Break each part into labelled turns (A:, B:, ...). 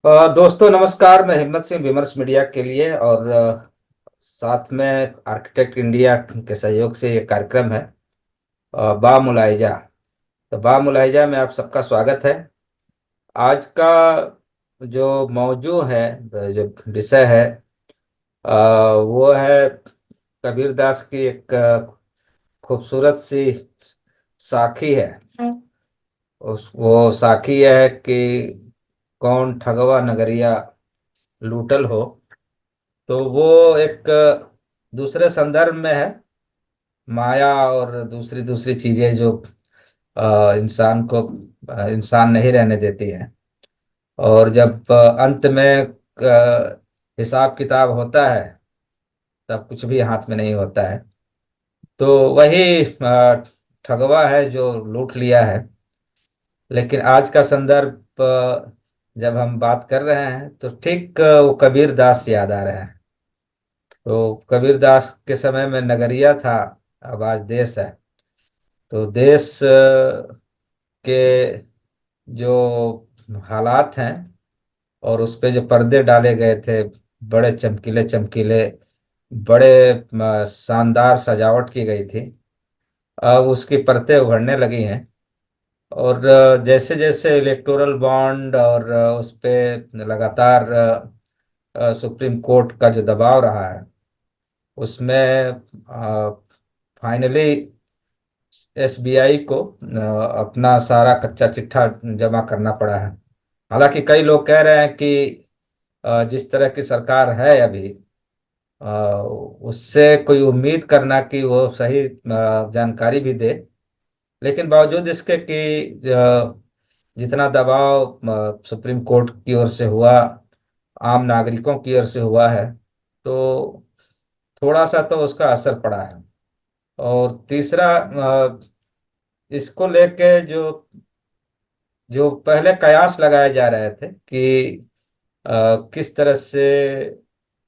A: दोस्तों नमस्कार। मैं हिम्मत सिंह विमर्श मीडिया के लिए और साथ में आर्किटेक्ट इंडिया के सहयोग से ये कार्यक्रम है बा मुलाहिजा। तो बा मुलाहिजा में आप सबका स्वागत है। आज का जो मौजू है, जो विषय है, अ, वो है कबीरदास की एक खूबसूरत सी साखी है। उस वो साखी है कि कौन ठगवा नगरिया लूटल हो। तो वो एक दूसरे संदर्भ में है। माया और दूसरी दूसरी चीजें जो इंसान को इंसान नहीं रहने देती है। और जब अंत में हिसाब किताब होता है, तब कुछ भी हाथ में नहीं होता है। तो वही ठगवा है जो लूट लिया है। लेकिन आज का संदर्भ जब हम बात कर रहे हैं तो ठीक वो कबीर दास याद आ रहे हैं। तो कबीर दास के समय में नगरिया था, अब आज देश है। तो देश के जो हालात हैं और उस पे जो पर्दे डाले गए थे, बड़े चमकीले चमकीले, बड़े शानदार सजावट की गई थी, अब उसकी परतें उभरने लगी हैं। और जैसे जैसे इलेक्टोरल बॉन्ड और उस पे लगातार सुप्रीम कोर्ट का जो दबाव रहा है, उसमें फाइनली एसबीआई को अपना सारा कच्चा चिट्ठा जमा करना पड़ा है। हालांकि कई लोग कह रहे हैं कि जिस तरह की सरकार है अभी, अ, उससे कोई उम्मीद करना कि वो सही जानकारी भी दे। लेकिन बावजूद इसके कि जितना दबाव सुप्रीम कोर्ट की ओर से हुआ, आम नागरिकों की ओर से हुआ है, तो थोड़ा सा तो उसका असर पड़ा है। और तीसरा, इसको लेके जो जो पहले कयास लगाए जा रहे थे कि किस तरह से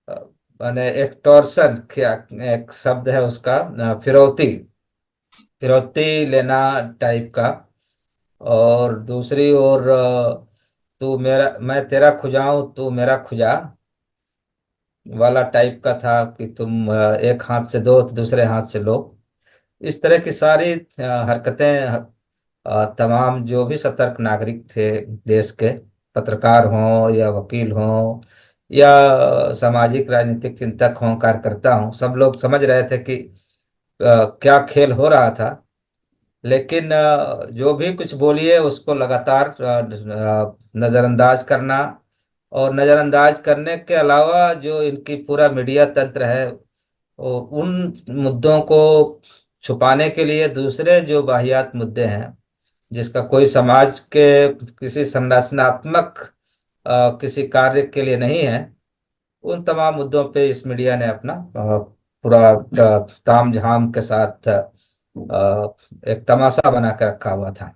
A: अ, माने एक्सटॉर्शन, क्या एक शब्द है उसका, फिरौती फिरौती लेना टाइप का। और दूसरी ओर तू मेरा मैं तेरा खुजाऊं तू मेरा खुजा वाला टाइप का था कि तुम एक हाथ से दो तो दूसरे हाथ से लो। इस तरह की सारी हरकतें तमाम जो भी सतर्क नागरिक थे देश के, पत्रकार हों या वकील हों या सामाजिक राजनीतिक चिंतक हों, कार्यकर्ता हों, सब लोग समझ रहे थे कि क्या खेल हो रहा था। लेकिन जो भी कुछ बोलिए उसको लगातार नजरअंदाज करना, और नजरअंदाज करने के अलावा जो इनकी पूरा मीडिया तंत्र है, उन मुद्दों को छुपाने के लिए दूसरे जो वाहियात मुद्दे हैं, जिसका कोई समाज के किसी संरचनात्मक किसी कार्य के लिए नहीं है, उन तमाम मुद्दों पे इस मीडिया ने अपना पूरा ताम झाम के साथ एक तमाशा बना के रखा हुआ था।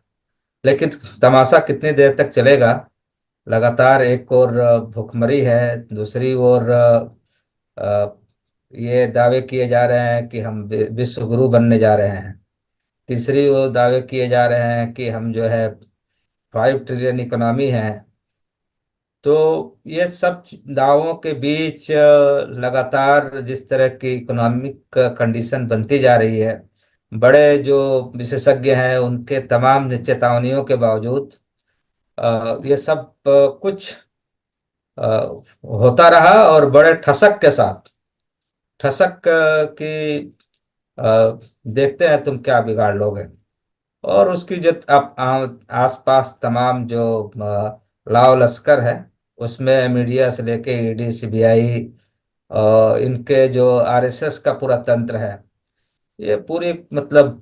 A: लेकिन तमाशा कितनी देर तक चलेगा? लगातार एक और भुखमरी है, दूसरी ओर ये दावे किए जा रहे हैं कि हम विश्व गुरु बनने जा रहे हैं। तीसरी ओर दावे किए जा रहे हैं कि हम जो है 5 ट्रिलियन इकोनॉमी है। तो ये सब दावों के बीच लगातार जिस तरह की इकोनॉमिक कंडीशन बनती जा रही है, बड़े जो विशेषज्ञ हैं उनके तमाम चेतावनियों के बावजूद ये सब कुछ अ, होता रहा, और बड़े ठसक के साथ, ठसक की देखते हैं तुम क्या बिगाड़ लोगे। और उसकी जो अब आसपास तमाम जो लाव लश्कर है, उसमें मीडिया से लेके ईडी सीबीआई, इनके जो आरएसएस का पूरा तंत्र है, ये पूरी मतलब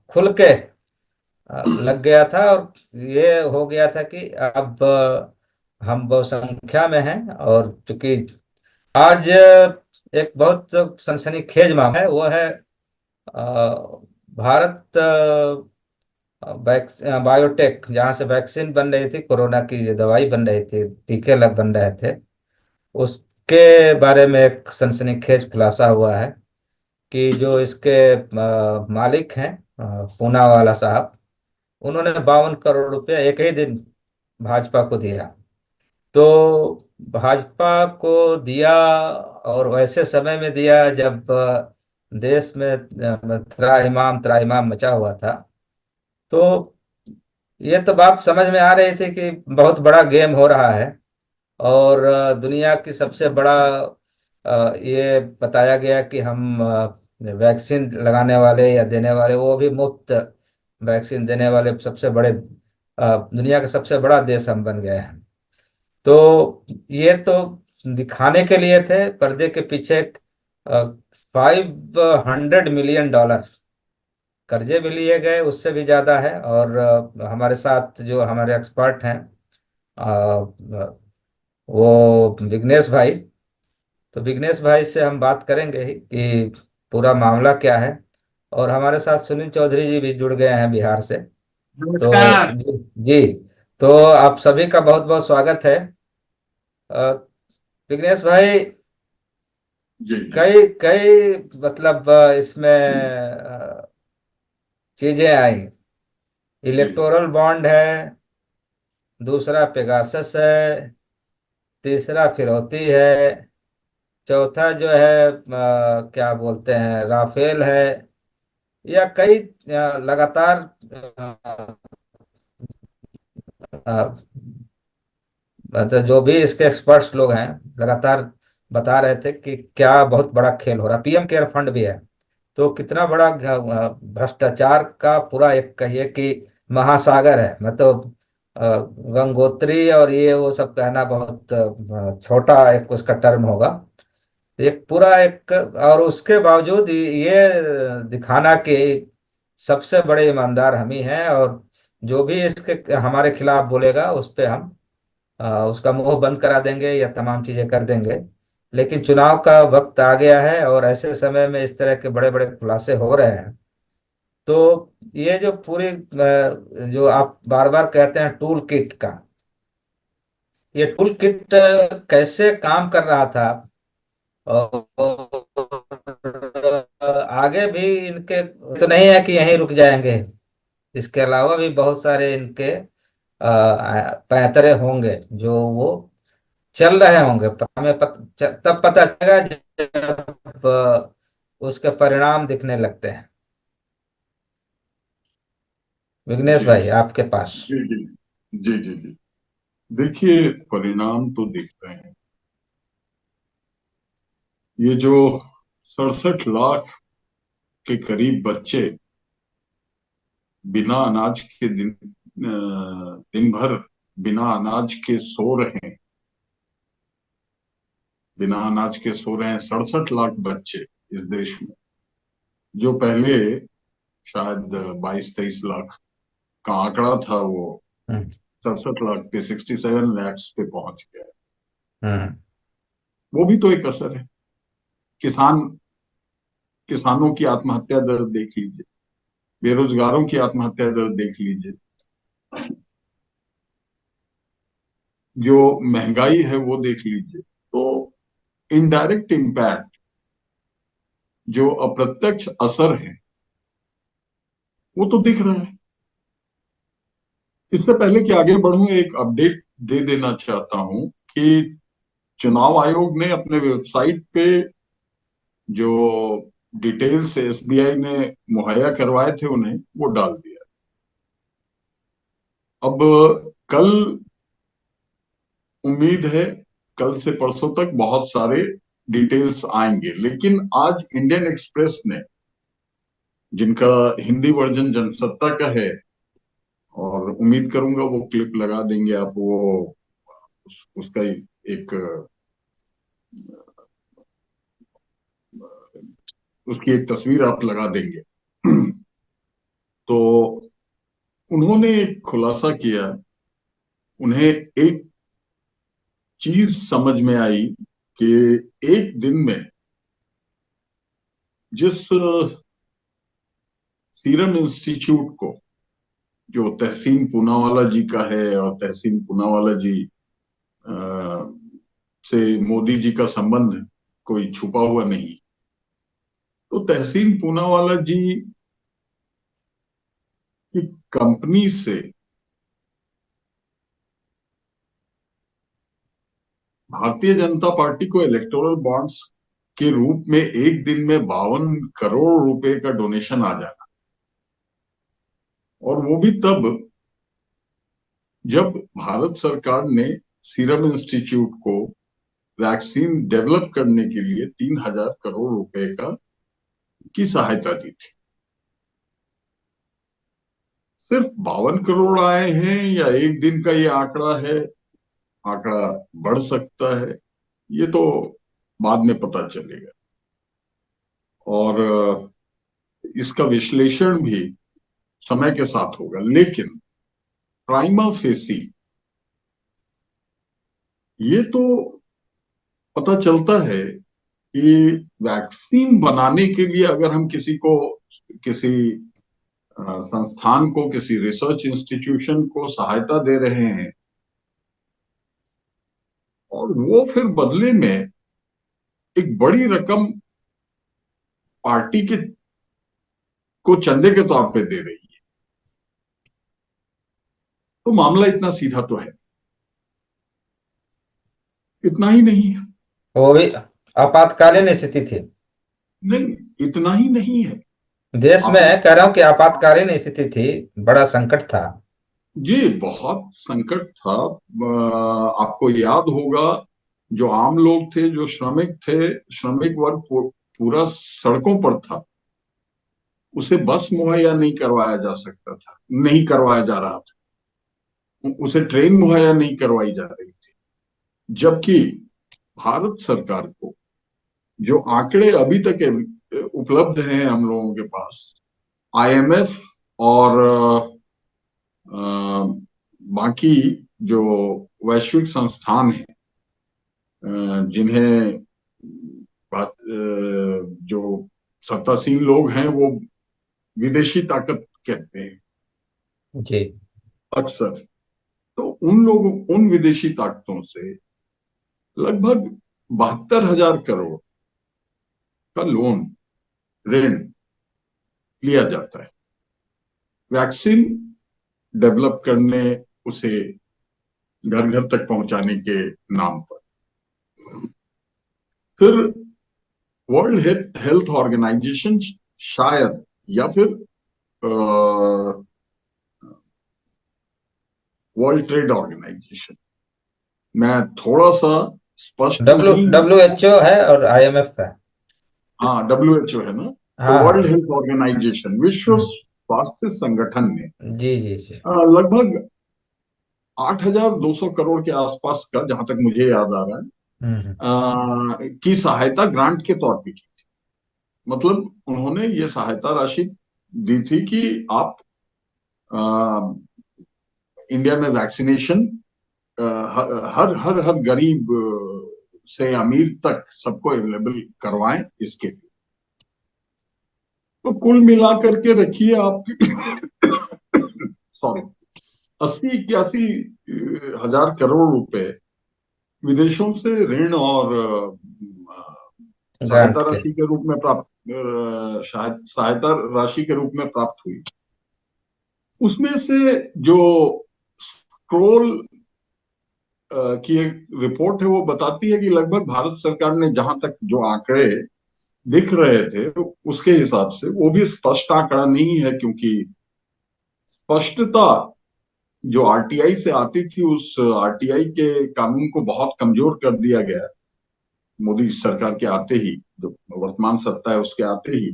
A: खुल के लग गया था। और ये हो गया था कि अब हम बहुसंख्या में हैं। और चूंकि आज एक बहुत सनसनीखेज मामला है, वो है भारत बायोटेक, जहाँ से वैक्सीन बन रही थी, कोरोना की जो दवाई बन रही थी, टीके लग बन रहे थे, उसके बारे में एक सनसनीखेज खुलासा हुआ है कि जो इसके मालिक हैं, पूनावाला साहब, उन्होंने 52 करोड़ रुपए एक ही दिन भाजपा को दिया। तो भाजपा को दिया, और वैसे समय में दिया जब देश में त्राहिमाम त्राहिमाम मचा हुआ था। तो ये तो बात समझ में आ रही थी कि बहुत बड़ा गेम हो रहा है, और दुनिया की सबसे बड़ा ये बताया गया कि हम वैक्सीन लगाने वाले या देने वाले, वो भी मुफ्त वैक्सीन देने वाले सबसे बड़े, दुनिया का सबसे बड़ा देश हम बन गए हैं। तो ये तो दिखाने के लिए थे, पर्दे के पीछे 500 मिलियन डॉलर कर्जे भी लिए गए, उससे भी ज्यादा है। और हमारे साथ जो हमारे एक्सपर्ट हैं, वो विघ्नेश भाई, तो विघ्नेश भाई से हम बात करेंगे ही कि पूरा मामला क्या है। और हमारे साथ सुनील चौधरी जी भी जुड़ गए हैं बिहार से। तो
B: नमस्कार।
A: जी, जी, तो आप सभी का बहुत बहुत स्वागत है। अ, विघ्नेश भाई,
B: जी जी
A: कई कई मतलब इसमें चीजें आई।
B: जी
A: इलेक्टोरल बॉन्ड है, दूसरा पेगासस है, तीसरा फिरौती है, चौथा जो है क्या बोलते हैं, राफेल है, या कई लगातार अ, मतलब जो भी इसके एक्सपर्ट्स लोग हैं लगातार बता रहे थे कि क्या बहुत बड़ा खेल हो रहा है। पीएम केयर फंड भी है। तो कितना बड़ा भ्रष्टाचार का पूरा एक कहिए कि महासागर है। मतलब गंगोत्री और ये वो सब कहना बहुत छोटा एक उसका टर्म होगा। एक पूरा एक, और उसके बावजूद ये दिखाना कि सबसे बड़े ईमानदार हम ही हैं, और जो भी इसके हमारे खिलाफ बोलेगा उस पे हम उसका मुंह बंद करा देंगे या तमाम चीजें कर देंगे। लेकिन चुनाव का वक्त आ गया है, और ऐसे समय में इस तरह के बड़े बड़े खुलासे हो रहे हैं। तो ये जो पूरी जो आप बार बार कहते हैं टूल किट का, ये टूल किट कैसे काम कर रहा था, और आगे भी इनके तो नहीं है कि यहीं रुक जाएंगे। इसके अलावा भी बहुत सारे इनके पैंतरे होंगे जो वो चल रहे होंगे, पर हमें तब पता चलेगा जब उसके परिणाम दिखने लगते हैं। विघ्नेश
B: जी
A: भाई, आपके पास।
B: जी जी जी जी जी। देखिए, परिणाम तो दिख रहे हैं। ये जो 67 लाख के करीब बच्चे बिना अनाज के दिन भर बिना अनाज के सो रहे हैं, बिना अनाज के सो रहे हैं 67 लाख बच्चे इस देश में। जो पहले शायद 22-23 लाख का आंकड़ा था, वो
A: हम्म।
B: 67 लाख पे 67 लैक्स पे पहुंच गया।
A: हम्म।
B: वो भी तो एक असर है। किसान किसानों की आत्महत्या दर देख लीजिए, बेरोजगारों की आत्महत्या दर देख लीजिए, जो महंगाई है वो देख लीजिए। तो इनडायरेक्ट इम्पैक्ट, जो अप्रत्यक्ष असर है, वो तो दिख रहा है। इससे पहले कि आगे बढ़ूं, एक अपडेट दे देना चाहता हूं कि चुनाव आयोग ने अपने वेबसाइट पे जो डिटेल्स एसबीआई ने मुहैया करवाए थे उन्हें वो डाल दिया। अब कल उम्मीद है, कल से परसों तक बहुत सारे डिटेल्स आएंगे। लेकिन आज इंडियन एक्सप्रेस ने, जिनका हिंदी वर्जन जनसत्ता का है, और उम्मीद करूंगा वो क्लिप लगा देंगे आप, वो उसका एक उसकी एक तस्वीर आप लगा देंगे। तो उन्होंने एक खुलासा किया। उन्हें एक चीज समझ में आई कि एक दिन में जिस सीरम इंस्टीट्यूट को, जो तहसीन पूनावाला जी का है, और तहसीन पूनावाला जी अ, से मोदी जी का संबंध कोई छुपा हुआ नहीं, तो तहसीन पूनावाला जी की कंपनी से भारतीय जनता पार्टी को इलेक्टोरल बॉन्ड्स के रूप में एक दिन में 52 करोड़ रुपए का डोनेशन आ जाना, और वो भी तब जब भारत सरकार ने सीरम इंस्टीट्यूट को वैक्सीन डेवलप करने के लिए 3,000 करोड़ रुपए का की सहायता दी थी। सिर्फ 52 करोड़ आए हैं या एक दिन का ये आंकड़ा है, आंकड़ा बढ़ सकता है, ये तो बाद में पता चलेगा। और इसका विश्लेषण भी समय के साथ होगा, लेकिन प्राइमा फेसी ये तो पता चलता है कि वैक्सीन बनाने के लिए अगर हम किसी संस्थान को, किसी रिसर्च इंस्टीट्यूशन को सहायता दे रहे हैं, और वो फिर बदले में एक बड़ी रकम पार्टी के को चंदे के तौर पे दे रही है, तो मामला इतना सीधा तो है। इतना ही नहीं है।
A: वो भी आपातकालीन स्थिति थी।
B: नहीं, इतना ही नहीं है।
A: देश में
B: आपने,
A: कह रहा हूँ कि आपातकालीन स्थिति थी, बड़ा संकट था।
B: जी बहुत संकट था। आपको याद होगा, जो आम लोग थे, जो श्रमिक थे, श्रमिक वर्ग पूरा सड़कों पर था। उसे बस मुहैया नहीं करवाया जा सकता था, नहीं करवाया जा रहा था। उसे ट्रेन मुहैया नहीं करवाई जा रही थी। जबकि भारत सरकार को जो आंकड़े अभी तक उपलब्ध हैं हम लोगों के पास, आईएमएफ और बाकी जो वैश्विक संस्थान हैं, जिन्हें जो सत्तासीन लोग हैं वो विदेशी ताकत कहते हैं
A: जी।
B: अक्सर, तो उन विदेशी ताकतों से लगभग 72,000 करोड़ का लोन, ऋण लिया जाता है वैक्सीन डेवलप करने, उसे घर घर तक पहुंचाने के नाम पर। फिर वर्ल्ड हेल्थ ऑर्गेनाइजेशन शायद, या फिर वर्ल्ड ट्रेड ऑर्गेनाइजेशन, मैं थोड़ा सा स्पष्ट
A: डब्ल्यू
B: नहीं हूं।
A: डब्ल्यू एच ओ है और IMF है।
B: हाँ, WHO है ना। तो
A: हाँ
B: वर्ल्ड
A: हाँ।
B: हेल्थ ऑर्गेनाइजेशन, विश्व
A: हम्म,
B: स्वास्थ्य संगठन ने
A: जी जी जी।
B: लगभग 8,200 करोड़ के आसपास का, जहां तक मुझे याद आ रहा है,
A: हम्म।
B: की सहायता ग्रांट के तौर पे की। मतलब उन्होंने ये सहायता राशि दी थी कि आप आ, इंडिया में वैक्सीनेशन हर हर हर गरीब से अमीर तक सबको अवेलेबल करवाएं इसके लिए। तो कुल मिला करके रखिए आपकी सॉरी, 80-81 हजार करोड़ रुपए विदेशों से ऋण और सहायता
A: ग्रांट के।
B: राशि के रूप में प्राप्त, सहायता राशि के रूप में प्राप्त हुई। उसमें से जो स्क्रोल की एक रिपोर्ट है वो बताती है कि लगभग भारत सरकार ने, जहां तक जो आंकड़े दिख रहे थे उसके हिसाब से, वो भी स्पष्ट आंकड़ा नहीं है, क्योंकि स्पष्टता जो आरटीआई से आती थी, उस आरटीआई के कानून को बहुत कमजोर कर दिया गया मोदी सरकार के आते ही, जो वर्तमान सत्ता है उसके आते ही।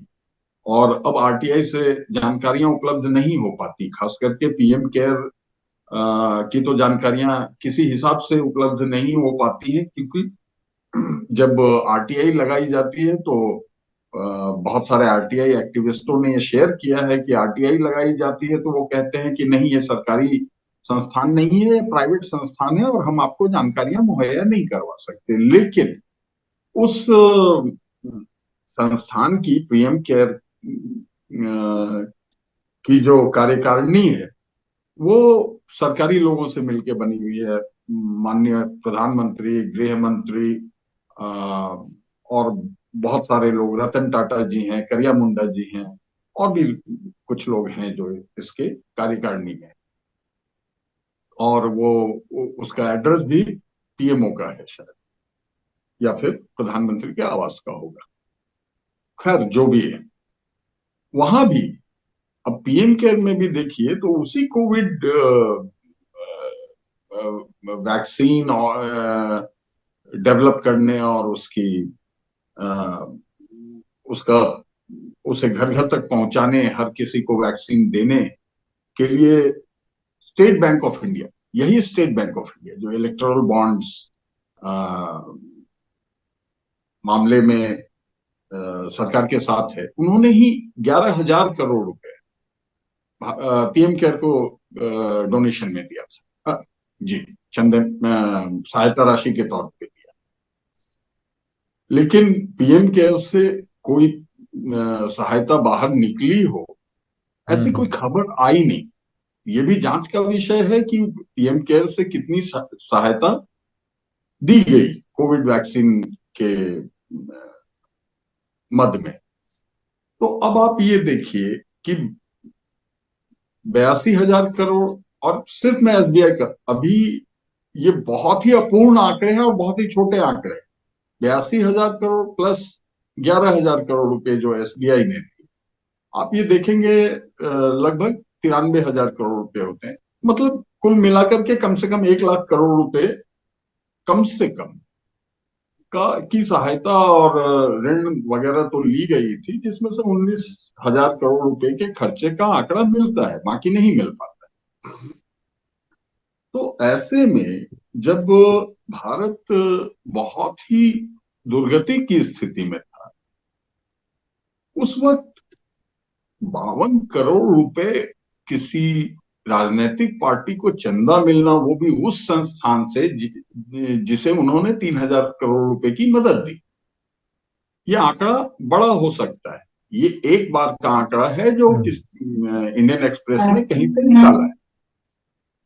B: और अब आरटीआई से जानकारियां उपलब्ध नहीं हो पाती, खास करके पीएम केयर की तो जानकारियां किसी हिसाब से उपलब्ध नहीं हो पाती हैं, क्योंकि जब आरटीआई लगाई जाती है तो बहुत सारे आरटीआई एक्टिविस्टों ने ये शेयर किया है कि आरटीआई लगाई जाती है तो वो कहते हैं कि नहीं, ये सरकारी संस्थान नहीं है, प्राइवेट संस्थान है, और हम आपको जानकारियां मुहैया नहीं करवा सकते। लेकिन उस संस्थान की, पीएम केयर की जो कार्यकारिणी है, वो सरकारी लोगों से मिलकर बनी हुई है। माननीय प्रधानमंत्री, गृह मंत्री, और बहुत सारे लोग, रतन टाटा जी हैं, करिया मुंडा जी हैं, और भी कुछ लोग हैं जो इसके कार्यकारिणी में। और वो उसका एड्रेस भी पीएमओ का है शायद। या फिर प्रधानमंत्री के आवास का होगा। खैर जो भी है, वहां भी अब पीएम केयर में भी देखिए तो उसी कोविड वैक्सीन और डेवलप करने और उसकी अ, उसका उसे घर घर तक पहुंचाने, हर किसी को वैक्सीन देने के लिए स्टेट बैंक ऑफ इंडिया, यही स्टेट बैंक ऑफ इंडिया जो इलेक्टोरल बॉन्ड्स मामले में सरकार के साथ है, उन्होंने ही 11,000 करोड़ रुपए पीएम केयर को डोनेशन में दिया था। जी, चंदन सहायता राशि के तौर पे दिया। लेकिन पीएम केयर से कोई सहायता बाहर निकली हो, ऐसी कोई खबर आई नहीं। ये भी जांच का विषय है कि पीएम केयर से कितनी सहायता दी गई कोविड वैक्सीन के मद में। तो अब आप ये देखिए कि 82,000 करोड़, और सिर्फ मैं एसबीआई का, अभी ये बहुत ही अपूर्ण आंकड़े हैं और बहुत ही छोटे आंकड़े हैं। 82,000 करोड़ प्लस 11,000 करोड़ रुपए जो एसबीआई ने दिए, आप ये देखेंगे लगभग 93,000 करोड़ रुपए होते हैं। मतलब कुल मिलाकर के कम से कम 1 लाख करोड़ रुपए कम से कम की सहायता और ऋण वगैरह तो ली गई थी, जिसमें से 19,000 करोड़ रुपए के खर्चे का आंकड़ा मिलता है, बाकी नहीं मिल पाता। तो ऐसे में जब भारत बहुत ही दुर्गति की स्थिति में था, उस वक्त 52 करोड़ रुपए किसी राजनीतिक पार्टी को चंदा मिलना, वो भी उस संस्थान से जिसे उन्होंने 3,000 करोड़ रुपए की मदद दी, ये आंकड़ा बड़ा हो सकता है। ये एक बार का आंकड़ा है जो इंडियन एक्सप्रेस ने कहीं से निकाला है।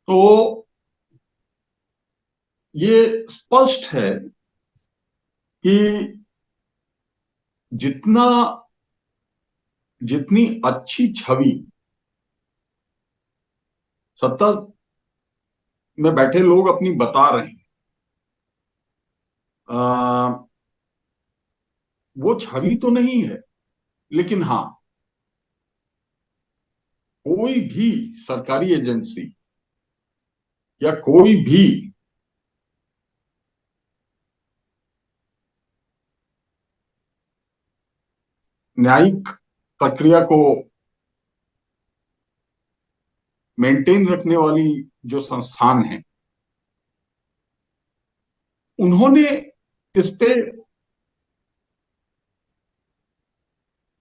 B: तो ये स्पष्ट है कि जितनी अच्छी छवि सत्ता में बैठे लोग अपनी बता रहे हैं, वो छवि तो नहीं है। लेकिन हाँ, कोई भी सरकारी एजेंसी या कोई भी न्यायिक प्रक्रिया को मेंटेन रखने वाली जो संस्थान है, उन्होंने इस पे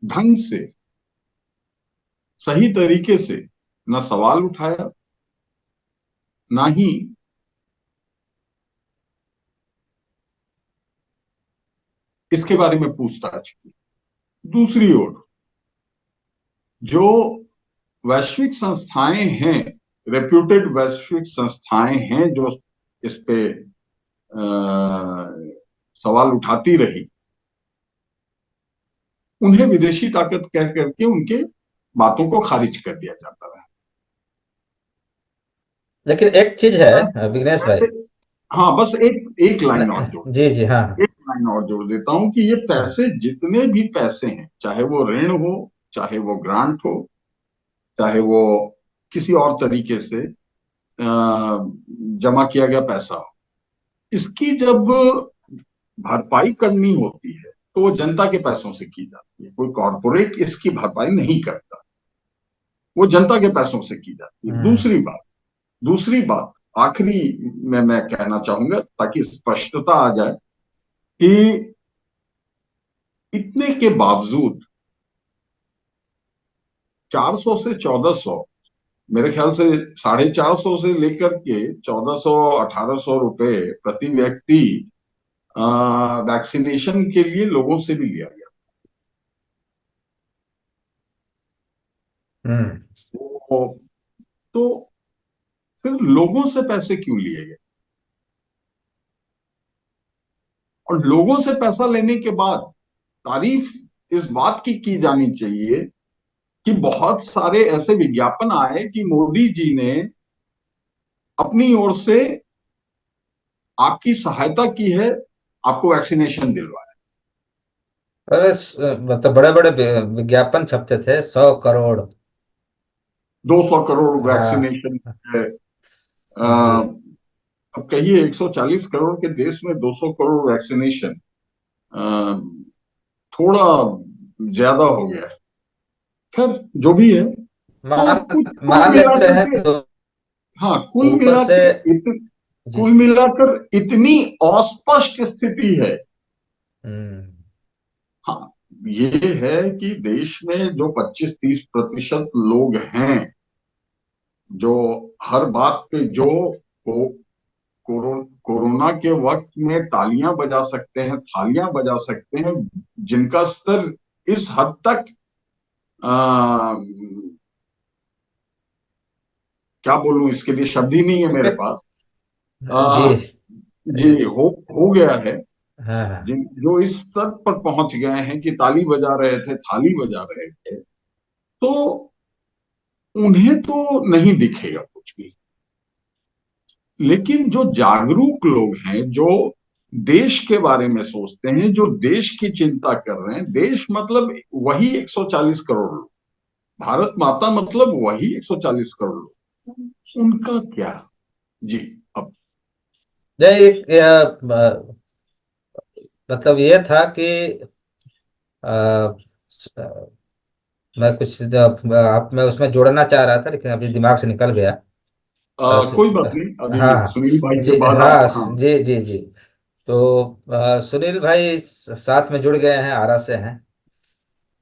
B: ढंग से, सही तरीके से न सवाल उठाया, ना ही इसके बारे में पूछताछ की। दूसरी ओर जो वैश्विक संस्थाएं हैं, रेप्यूटेड वैश्विक संस्थाएं हैं जो इस पे सवाल उठाती रही, उन्हें विदेशी ताकत कह करके उनके बातों को खारिज कर दिया जाता है।
A: लेकिन एक चीज है विघ्नेश भाई।
B: हाँ, बस एक एक लाइन और जोड़,
A: जी जी हाँ।
B: एक लाइन और जोड़ देता हूं कि ये पैसे, जितने भी पैसे हैं, चाहे वो ऋण हो, चाहे वो ग्रांट हो, चाहे वो किसी और तरीके से जमा किया गया पैसा हो, इसकी जब भरपाई करनी होती है तो वो जनता के पैसों से की जाती है। कोई कॉरपोरेट इसकी भरपाई नहीं करता, वो जनता के पैसों से की जाती है। दूसरी बात आखिरी में मैं कहना चाहूंगा ताकि स्पष्टता आ जाए कि इतने के बावजूद 400 से 1,400, मेरे ख्याल से 450 से लेकर के 1,400 1,800 रुपए प्रति व्यक्ति वैक्सीनेशन के लिए लोगों से भी लिया गया। तो, तो फिर लोगों से पैसे क्यों लिए गए? और लोगों से पैसा लेने के बाद तारीफ इस बात की जानी चाहिए कि बहुत सारे ऐसे विज्ञापन आए कि मोदी जी ने अपनी ओर से आपकी सहायता की है आपको वैक्सीनेशन दिलवाया।
A: अरे मतलब बड़े बड़े विज्ञापन छपते थे, 100 करोड़।
B: 200 करोड़
A: हाँ
B: वैक्सीनेशन है।
A: जी।
B: अब कहिए 140 करोड़ के देश में 200 करोड़ वैक्सीनेशन, थोड़ा ज्यादा हो गया है। खैर, जो भी है, तो
A: मान
B: कुल
A: मान लेते
B: मिलाकर
A: हैं
B: के,
A: तो
B: हाँ, कुल
A: ऊपर से।
B: मिलाकर
A: जी।
B: कुल मिलाकर इतनी अस्पष्ट स्थिति है।
A: हम्म।
B: हाँ, ये है कि देश में जो 25-30% लोग हैं, जो हर बात पे जो कोरोना के वक्त में तालियां बजा सकते हैं, थालियां बजा सकते हैं, जिनका स्तर इस हद तक आ, क्या बोलूं, इसके लिए शब्द ही नहीं है मेरे पास।
A: जी।
B: आ, जी, हो गया है।
A: हाँ हाँ।
B: जिन जो इस स्तर पर पहुंच गए हैं कि ताली बजा रहे थे, थाली बजा रहे थे, तो उन्हें तो नहीं दिखेगा कुछ भी। लेकिन जो जागरूक लोग हैं, जो देश के बारे में सोचते हैं, जो देश की चिंता कर रहे हैं, देश मतलब वही 140 करोड़ लोग, भारत माता मतलब वही 140 करोड़ लोग, उनका क्या। जी। अब
A: नहीं, मतलब ये था कि अ, मैं कुछ आप मैं उसमें जोड़ना चाह रहा था, लेकिन अभी दिमाग से निकल गया।
B: कोई बात नहीं, अभी
A: हाँ
B: सुनील भाई
A: जी।
B: के बाद आप।
A: हाँ
B: हाँ,
A: जी जी जी। तो सुनील भाई साथ में जुड़ गए हैं, आरा से हैं।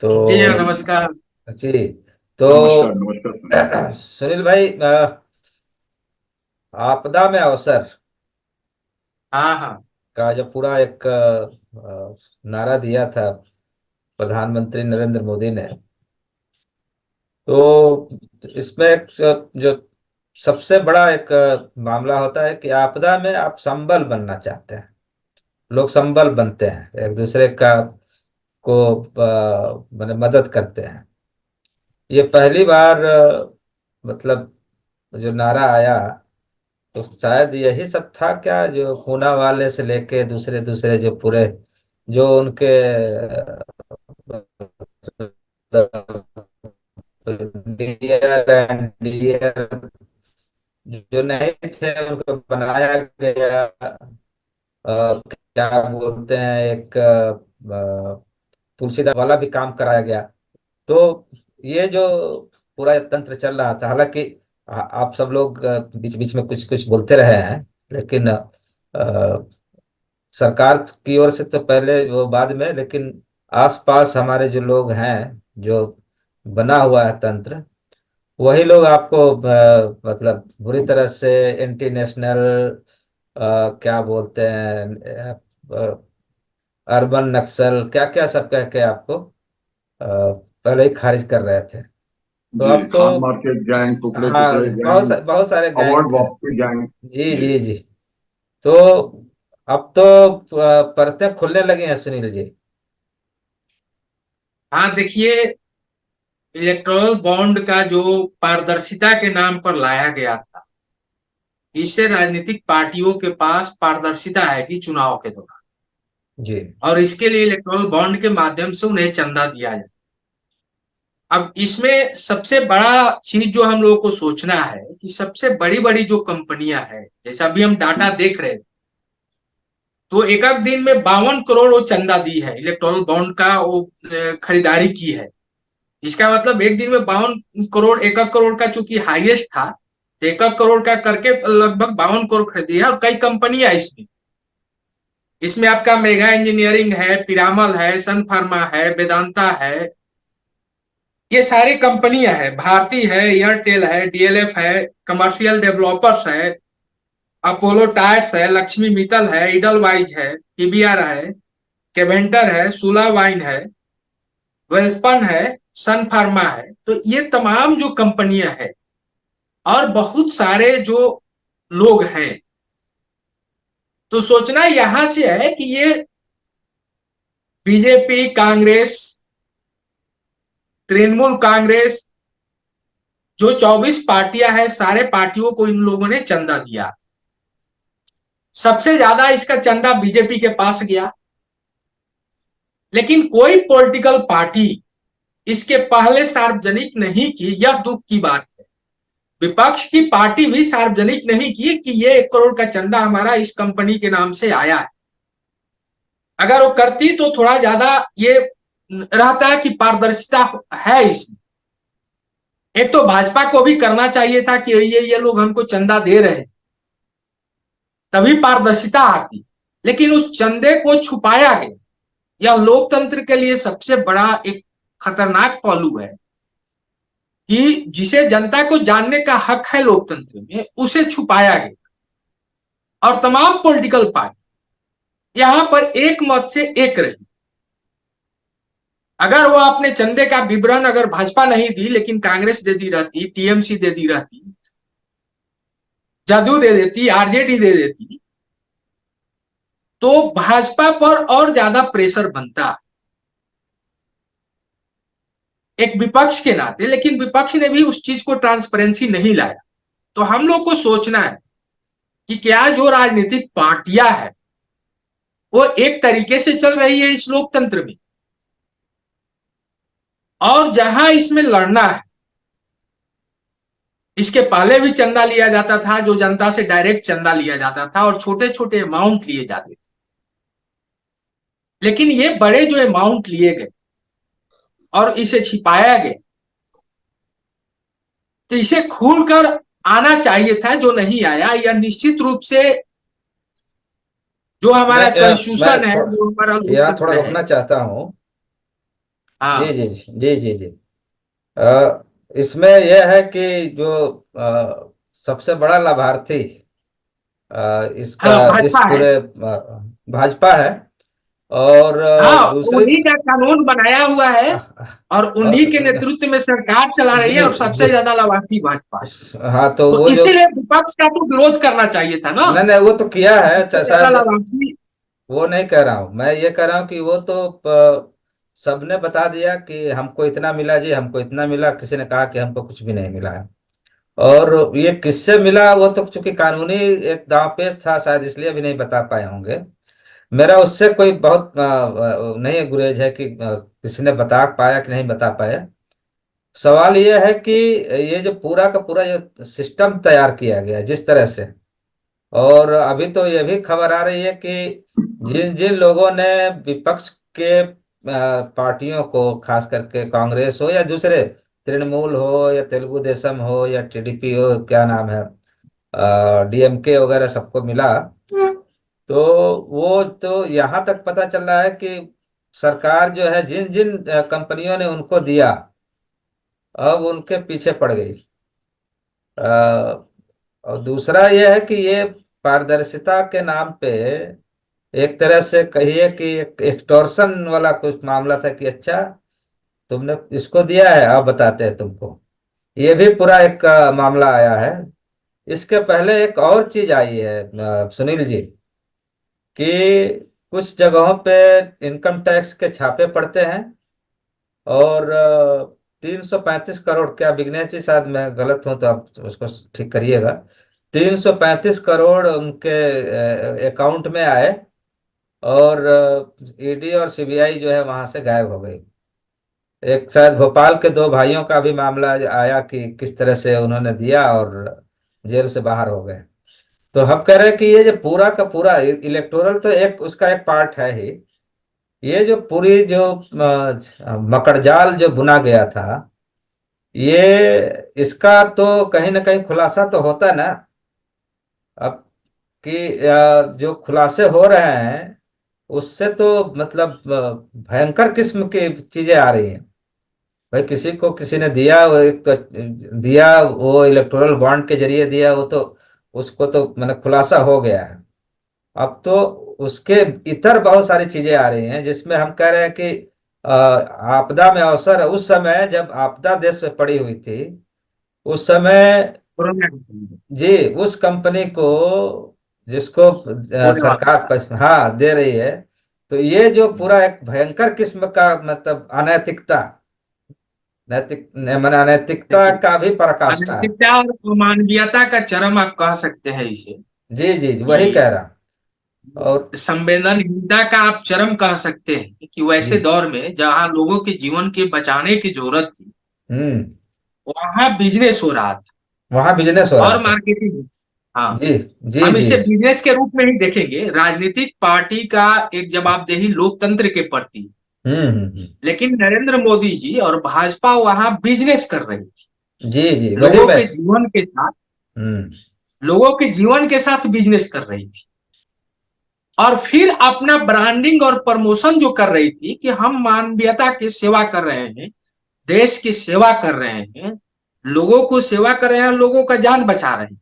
A: तो
C: जी हाँ, नमस्कार।
A: जी। तो
B: नमस्कार नमस्कार सुनील भाई।
A: सुनील भाई, आपदा में अवसर
C: हाँ हाँ।
A: का जो पूरा एक नारा दिया था प्रधानमंत्री नरेंद्र मोदी ने, तो इसमें एक जो सबसे बड़ा एक मामला होता है कि आपदा में आप संबल बनना चाहते हैं। लोग संबल बनते हैं, एक दूसरे का को माने मदद करते हैं। ये पहली बार मतलब जो नारा आया, तो शायद यही सब था क्या, जो पूना वाले से लेके दूसरे दूसरे जो पूरे जो उनके डियर एंड डियर जो नहीं थे उनको बनाया गया। क्या बोलते हैं, एक तुलसीदास वाला भी काम कराया गया। तो ये जो पूरा तंत्र चल रहा था, हालांकि आप सब लोग बीच बीच में कुछ कुछ बोलते रहे हैं, लेकिन सरकार की ओर से तो पहले, वो बाद में, लेकिन आसपास हमारे जो लोग हैं, जो बना हुआ है तंत्र, वही लोग आपको मतलब बुरी तरह से एंटी नेशनल, क्या बोलते हैं, अर्बन नक्सल, क्या क्या सब कह के आपको पहले ही खारिज कर रहे थे। तो
B: जी,
A: अब तो
B: खान मार्केट गैंग, टुकड़े टुकड़े
A: हाँ,
B: गैंग,
A: बहुत सारे
B: अवार्ड
A: गैंग।
B: वापसी गैंग।
A: जी
B: जी।
A: जी जी। तो अब तो परतें खुलने लगी हैं सुनील जी।
C: हाँ, देखिए, इलेक्टोरल बॉन्ड का जो पारदर्शिता के नाम पर लाया गया था, इससे राजनीतिक पार्टियों के पास पारदर्शिता है कि चुनाव के दौरान,
A: जी
C: और इसके लिए इलेक्टोरल बॉन्ड के माध्यम से उन्हें चंदा दिया जाए। अब इसमें सबसे बड़ा चीज जो हम लोगों को सोचना है कि सबसे बड़ी बड़ी जो कंपनियां हैं, जैसे अभी हम डाटा देख रहे थे, तो एक एक दिन में 52 करोड़ वो चंदा दी है, इलेक्टोरल बॉन्ड का वो खरीदारी की है। इसका मतलब एक दिन में 52 करोड़, एक एक करोड़ का चूंकि हाईएस्ट था, तो एक एक करोड़ का करके लगभग 52 करोड़ खरीदी है। और कई कंपनियां इसमें इसमें आपका मेगा इंजीनियरिंग है, पिरामल है, सन फार्मा है, वेदांता है, ये सारी कंपनियां हैं। भारती है, एयरटेल है, डीएलएफ है, कमर्शियल डेवलपर्स है, अपोलो टायर्स है, लक्ष्मी मित्तल है, इडलवाइज है, पीबीआर है, केवेंटर है, सुला वाइन है, वेल्सपन है, सन फार्मा है। तो ये तमाम जो कंपनियां हैं और बहुत सारे जो लोग हैं, तो सोचना यहां से है कि ये बीजेपी, कांग्रेस, तृणमूल कांग्रेस, जो 24 पार्टियां हैं, सारे पार्टियों को इन लोगों ने चंदा दिया। सबसे ज्यादा इसका चंदा बीजेपी के पास गया, लेकिन कोई पॉलिटिकल पार्टी इसके पहले सार्वजनिक नहीं की। यह दुख की बात है। विपक्ष की पार्टी भी सार्वजनिक नहीं की कि ये 1 करोड़ का चंदा हमारा इस कंपनी के नाम से आया है। अगर वो करती तो थोड़ा ज्यादा ये रहता है कि पारदर्शिता है इसमें। एक तो भाजपा को भी करना चाहिए था कि ये लोग हमको चंदा दे रहे हैं, तभी पारदर्शिता आती, लेकिन उस चंदे को छुपाया गया। यह लोकतंत्र के लिए सबसे बड़ा एक खतरनाक पहलू है कि जिसे जनता को जानने का हक है लोकतंत्र में, उसे छुपाया गया। और तमाम पॉलिटिकल पार्टी यहां पर एक मत से एक रही। अगर वो अपने चंदे का विवरण अगर भाजपा नहीं दी, लेकिन कांग्रेस दे दी रहती, टीएमसी दे दी रहती, जदयू दे देती, आरजेडी दे देती, तो भाजपा पर और ज्यादा प्रेशर बनता एक विपक्ष के नाते। लेकिन विपक्ष ने भी उस चीज को ट्रांसपेरेंसी नहीं लाया। तो हम लोग को सोचना है कि क्या जो राजनीतिक पार्टियां हैं वो एक तरीके से चल रही है इस लोकतंत्र में, और जहां इसमें लड़ना है, इसके पहले भी चंदा लिया जाता था, जो जनता से डायरेक्ट चंदा लिया जाता था और छोटे छोटे अमाउंट लिए जाते थे। लेकिन ये बड़े जो अमाउंट लिए गए और इसे छिपाया गया, तो इसे खुलकर आना चाहिए था, जो नहीं आया। यह निश्चित रूप से जो हमारा
A: मैं
C: कॉन्स्टिट्यूशन है, जो हमारा
A: यहाँ थोड़ा
C: लोकतंत्र है।
A: रोकना चाहता हूँ। जी
C: हाँ
A: जी जी जी जी जी। इसमें यह है कि जो सबसे बड़ा लाभार्थी इसका
C: हाँ,
A: इस
C: भाजपा है।
A: पूरे भाजपा है। और
C: हाँ,
A: दूसरी
C: उन्हीं का कानून बनाया हुआ है और
A: और
C: उन्हीं के नेतृत्व में सरकार चला रही है,
A: जी
C: और सबसे
A: जी।
C: ज्यादा लाभार्थी भाजपा है।
A: हाँ तो
C: तो
A: वो जो
C: इसीलिए विपक्ष का तो विरोध करना चाहिए था ना।
A: नहीं नहीं वो तो किया है
C: सबसे ज्यादा
A: शायद।
C: लाभार्थी।
A: वो नहीं कह रहा हूँ, मैं ये कह रहा हूँ कि वो तो सबने बता दिया कि हमको इतना मिला जी, हमको इतना मिला। किसी ने कहा कि हमको कुछ भी नहीं मिला है। और ये किससे मिला वो तो चूंकि कानूनी एक दांवपेच था, शायद इसलिए भी नहीं बता पाए होंगे। मेरा उससे कोई बहुत नहीं है गुरेज है कि किसी ने बता पाया कि नहीं बता पाया। सवाल ये है कि ये जो पूरा का पूरा ये सिस्टम तैयार किया गया जिस तरह से, और अभी तो ये भी खबर आ रही है कि जिन जिन लोगों ने विपक्ष के पार्टियों को, खास करके कांग्रेस हो या दूसरे, तृणमूल हो या तेलुगु देशम हो या टीडीपी हो, क्या नाम है, डीएमके वगैरह, सबको मिला। तो वो तो यहाँ तक पता चल रहा है कि सरकार जो है जिन जिन कंपनियों ने उनको दिया, अब उनके पीछे पड़ गई। और दूसरा यह है कि ये पारदर्शिता के नाम पे एक तरह से कहिए कि एक एक्सटॉर्शन वाला कुछ मामला था कि अच्छा तुमने इसको दिया है, अब बताते हैं तुमको। ये भी पूरा एक मामला आया है। इसके पहले एक और चीज आई है सुनील जी, कि कुछ जगहों पे इनकम टैक्स के छापे पड़ते हैं। और 335 करोड़, क्या विघ्नेश जी शायद मैं गलत हूं तो आप उसको ठीक करिएगा, 335 करोड़ उनके अकाउंट में आए। और ईडी और सीबीआई जो है वहां से गायब हो गई। एक शायद भोपाल के दो भाइयों का भी मामला आया कि किस तरह से उन्होंने दिया और जेल से बाहर हो गए। तो हम कह रहे हैं कि ये जो पूरा का पूरा इलेक्टोरल तो एक उसका एक पार्ट है ही। ये जो पूरी जो मकड़जाल जो बुना गया था, ये इसका तो कहीं ना कहीं खुलासा तो होता ना अब, कि जो खुलासे हो रहे हैं उससे तो मतलब भयंकर किस्म की चीजें आ रही हैं। भाई किसी को किसी ने दिया, वो एक तो दिया, वो इलेक्टोरल बॉन्ड के जरिए दिया, वो तो उसको तो मतलब खुलासा हो गया है। अब तो उसके इतर बहुत सारी चीजें आ रही हैं जिसमें हम कह रहे हैं कि आपदा में अवसर है। उस समय जब आपदा देश में पड़ी हुई थी, उस समय
C: कोरोना के समय
A: जी उस कंपनी को जिसको
C: होने वाला
A: सरकार
C: था।
A: हाँ दे रही है। तो ये जो पूरा एक भयंकर किस्म का मतलब अनैतिकता, माने अनैतिकता का भी पराकाष्ठा है।
C: अनैतिकता और अमानवीयता का चरम आप कह सकते हैं इसे।
A: जी जी जी, वही
C: कि
A: कह रहा। और
C: संवेदनहीनता का आप चरम कह सकते हैं कि वैसे
A: जी।
C: दौर में जहां लोगों के जीवन के बचाने की जरूरत थी,
A: हम्म।
C: वहां बिजनेस हो रहा था
A: वहां बिजनेस हो रहा
C: और
A: था।
C: मार्केटिंग। हाँ,
A: जी जी
C: हम
A: जी।
C: इसे बिजनेस के रूप में ही देखेंगे, राजनीतिक पार्टी का एक जवाबदेही लोकतंत्र के प्रति।
A: हम्म।
C: लेकिन नरेंद्र मोदी जी और भाजपा वहां बिजनेस कर रही थी,
A: जी जी, वही
C: लोगों
A: मैं।
C: के जीवन के साथ,
A: हम्म।
C: लोगों के जीवन के साथ बिजनेस कर रही थी। और फिर अपना ब्रांडिंग और प्रमोशन जो कर रही थी कि हम मानवीयता की सेवा कर रहे हैं, देश की सेवा कर रहे हैं, लोगों को सेवा कर रहे हैं, लोगों का जान बचा रहे हैं।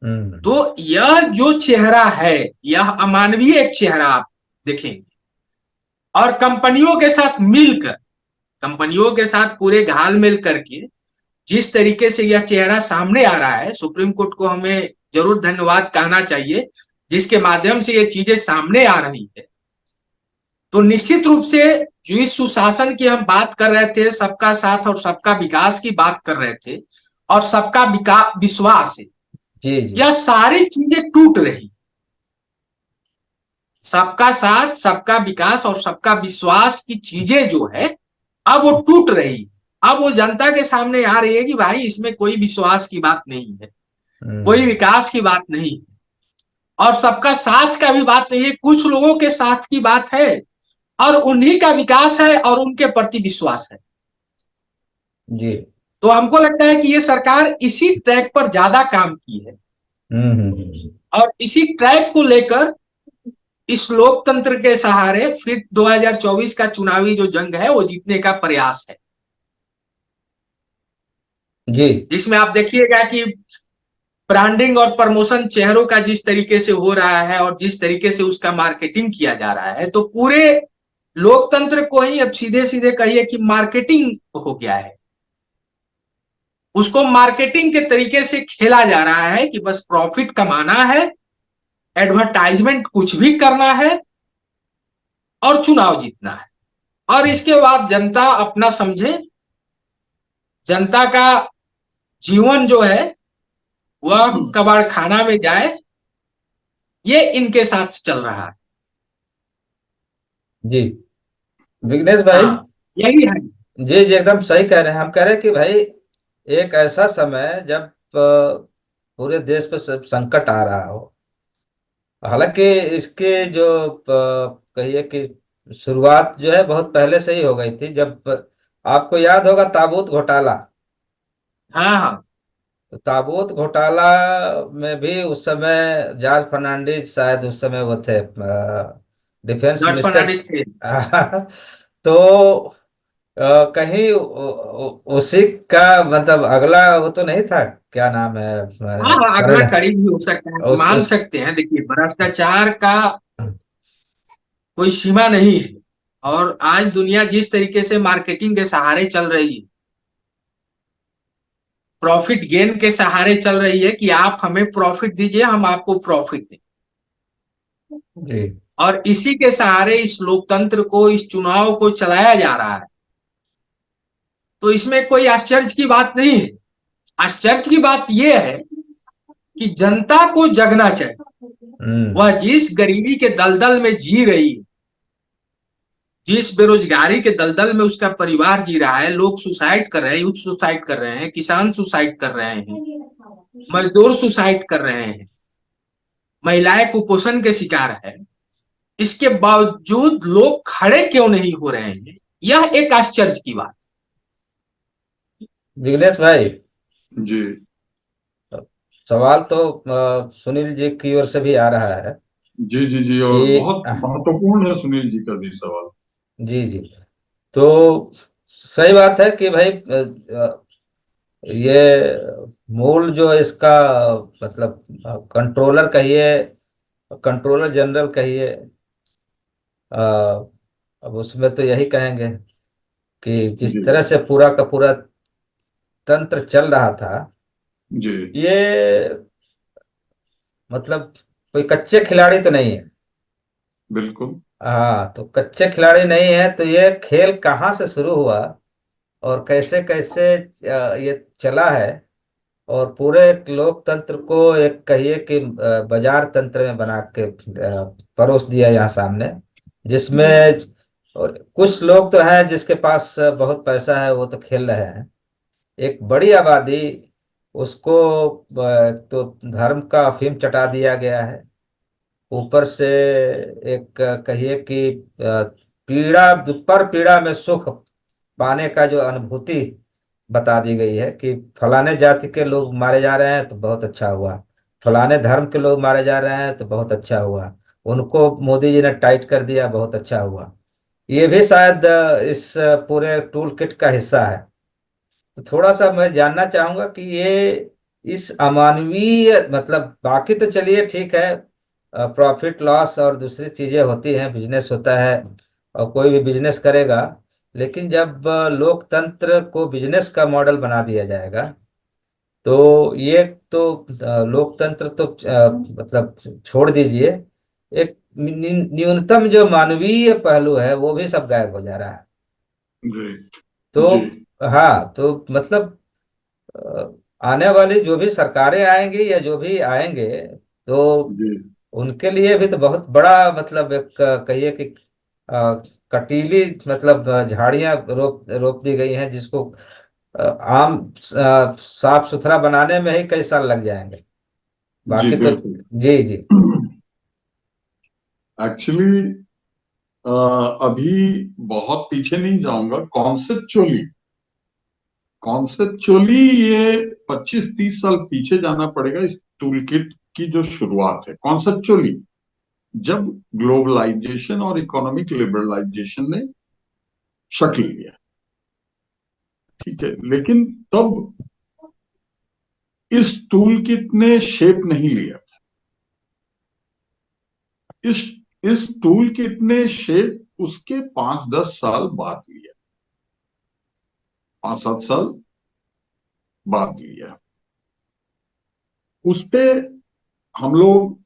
A: हम्म।
C: तो यह जो चेहरा है, यह अमानवीय एक चेहरा आप देखेंगे। और कंपनियों के साथ मिलकर, कंपनियों के साथ पूरे घाल मिल करके जिस तरीके से यह चेहरा सामने आ रहा है, सुप्रीम कोर्ट को हमें जरूर धन्यवाद कहना चाहिए, जिसके माध्यम से ये चीजें सामने आ रही है। तो निश्चित रूप से जो इस सुशासन की हम बात कर रहे थे, सबका साथ और सबका विकास की बात कर रहे थे, और सबका विश्वास है,
A: जी जी।
C: यह सारी चीजें टूट रही। सबका साथ, सबका विकास और सबका विश्वास की चीजें जो है, अब वो टूट रही। अब वो जनता के सामने आ रही है कि भाई इसमें कोई विश्वास की बात नहीं है, कोई
A: हम्म।
C: विकास की बात नहीं है, और सबका साथ का भी बात नहीं है, कुछ लोगों के साथ की बात है, और उन्हीं का विकास है और उनके प्रति विश्वास है।
A: जी।
C: तो हमको लगता है कि ये सरकार इसी ट्रैक पर ज्यादा काम की है,
A: हम्म।
C: और इसी ट्रैक को लेकर इस लोकतंत्र के सहारे फिर 2024 का चुनावी जो जंग है वो जीतने का प्रयास है।
A: जी
C: जिसमें आप देखिएगा कि ब्रांडिंग और प्रमोशन चेहरों का जिस तरीके से हो रहा है और जिस तरीके से उसका मार्केटिंग किया जा रहा है, तो पूरे लोकतंत्र को ही अब सीधे सीधे कहिए कि मार्केटिंग हो गया है। उसको मार्केटिंग के तरीके से खेला जा रहा है कि बस प्रॉफिट कमाना है, एडवर्टाइजमेंट कुछ भी करना है, और चुनाव जीतना है। और इसके बाद जनता अपना समझे, जनता का जीवन जो है वह कबाड़ खाना में जाए, ये इनके साथ चल रहा है।
A: जी। विघ्नेश भाई।
C: हाँ, यही है।
A: जी जी, एकदम सही कह रहे हैं। हम कह रहे हैं कि भाई एक ऐसा समय जब पूरे देश पे सब संकट आ रहा हो। हालांकि इसके जो कहिए कि शुरुआत जो है बहुत पहले से ही हो गई थी, जब आपको याद होगा ताबूत घोटाला।
C: हाँ हाँ,
A: तो ताबूत घोटाला में भी उस समय जॉर्ज फर्नांडिस शायद उस समय वो थे डिफेंस
C: जॉर्ज
A: मिनिस्टर।
C: फर्नांडिस थे।
A: तो कहीं उसी का मतलब अगला वो तो नहीं था, क्या नाम है
C: हाँ हाँ, अगला
A: करण।
C: करीब भी हो सकता है, मान
A: उस
C: सकते हैं। देखिए, भ्रष्टाचार का कोई सीमा नहीं है। और आज दुनिया जिस तरीके से मार्केटिंग के सहारे चल रही है, प्रॉफिट गेन के सहारे चल रही है कि आप हमें प्रॉफिट दीजिए, हम आपको प्रॉफिट दें,
A: जी
C: और इसी के सहारे इस लोकतंत्र को, इस चुनाव को चलाया जा रहा है। तो इसमें कोई आश्चर्य की बात नहीं है। आश्चर्य की बात यह है कि जनता को जगना चाहिए।
A: हम्म।
C: वह जिस गरीबी के दलदल में जी रही है, जिस बेरोजगारी के दलदल में उसका परिवार जी रहा है, लोग सुसाइड कर रहे हैं, यूथ सुसाइड कर रहे हैं, किसान सुसाइड कर रहे हैं, मजदूर सुसाइड कर रहे हैं, महिलाएं कुपोषण के शिकार है, इसके बावजूद लोग खड़े क्यों नहीं हो रहे हैं? यह एक आश्चर्य की बात।
A: विघ्नेश भाई,
B: जी
A: सवाल तो सुनील जी की ओर से भी आ रहा है
B: जी जी जी, और
A: कि
B: बहुत महत्वपूर्ण है सुनील जी का भी सवाल।
A: जी जी। तो सही बात है कि भाई ये मूल जो इसका मतलब कंट्रोलर कहिए, कंट्रोलर जनरल कहिए, अब उसमें तो यही कहेंगे कि जिस
B: जी
A: तरह से पूरा का पूरा तंत्र चल रहा था,
B: जी
A: ये मतलब कोई कच्चे खिलाड़ी तो नहीं है।
B: बिल्कुल।
A: हाँ, तो कच्चे खिलाड़ी नहीं है तो ये खेल कहाँ से शुरू हुआ और कैसे कैसे ये चला है, और पूरे लोकतंत्र को एक कहिए कि बाजार तंत्र में बना के परोस दिया यहाँ सामने, जिसमें और कुछ लोग तो हैं जिसके पास बहुत पैसा है, वो तो खेल रहे हैं। एक बड़ी आबादी, उसको तो धर्म का अफीम चटा दिया गया है। ऊपर से एक कहिए कि पीड़ा पर पीड़ा में सुख पाने का जो अनुभूति बता दी गई है कि फलाने जाति के लोग मारे जा रहे हैं तो बहुत अच्छा हुआ, फलाने धर्म के लोग मारे जा रहे हैं तो बहुत अच्छा हुआ, उनको मोदी जी ने टाइट कर दिया, बहुत अच्छा हुआ। ये भी शायद इस पूरे टूल किट का हिस्सा है। तो थोड़ा सा मैं जानना चाहूंगा कि ये इस अमानवीय मतलब, बाकी तो चलिए ठीक है, प्रॉफिट लॉस और दूसरी चीजें होती हैं, बिजनेस होता है और कोई भी बिजनेस करेगा, लेकिन जब लोकतंत्र को बिजनेस का मॉडल बना दिया जाएगा, तो ये तो लोकतंत्र तो मतलब छोड़ दीजिए, एक न्यूनतम जो मानवीय पहलू है वो भी सब गायब हो जा रहा है।
B: जी
A: तो
B: जी
A: हाँ, तो मतलब आने वाली जो भी सरकारें आएंगी या जो भी आएंगे, तो
B: जी
A: उनके लिए भी तो बहुत बड़ा मतलब एक कहिए कि कटीली मतलब झाड़ियां रोप रोप दी गई हैं, जिसको आम साफ सुथरा बनाने में ही कई साल लग जाएंगे।
B: जी
A: बाकी तो
B: बिल्कुल।
A: जी जी
B: एक्चुअली अभी बहुत पीछे नहीं जाऊंगा। कॉन्सेप्चुअली कॉन्सेप्चुअली ये 25-30 साल पीछे जाना पड़ेगा इस टूलकिट की जो शुरुआत है। कॉन्सेप्चुअली जब ग्लोबलाइजेशन और इकोनॉमिक लिबरलाइजेशन ने शक्ल लिया, ठीक है, लेकिन तब इस टूल किट ने शेप नहीं लिया। इस इस टूल किट ने शेप उसके 5-10 साल बाद लिया, 5-7 साल बाद लिया। उस पे हम लोग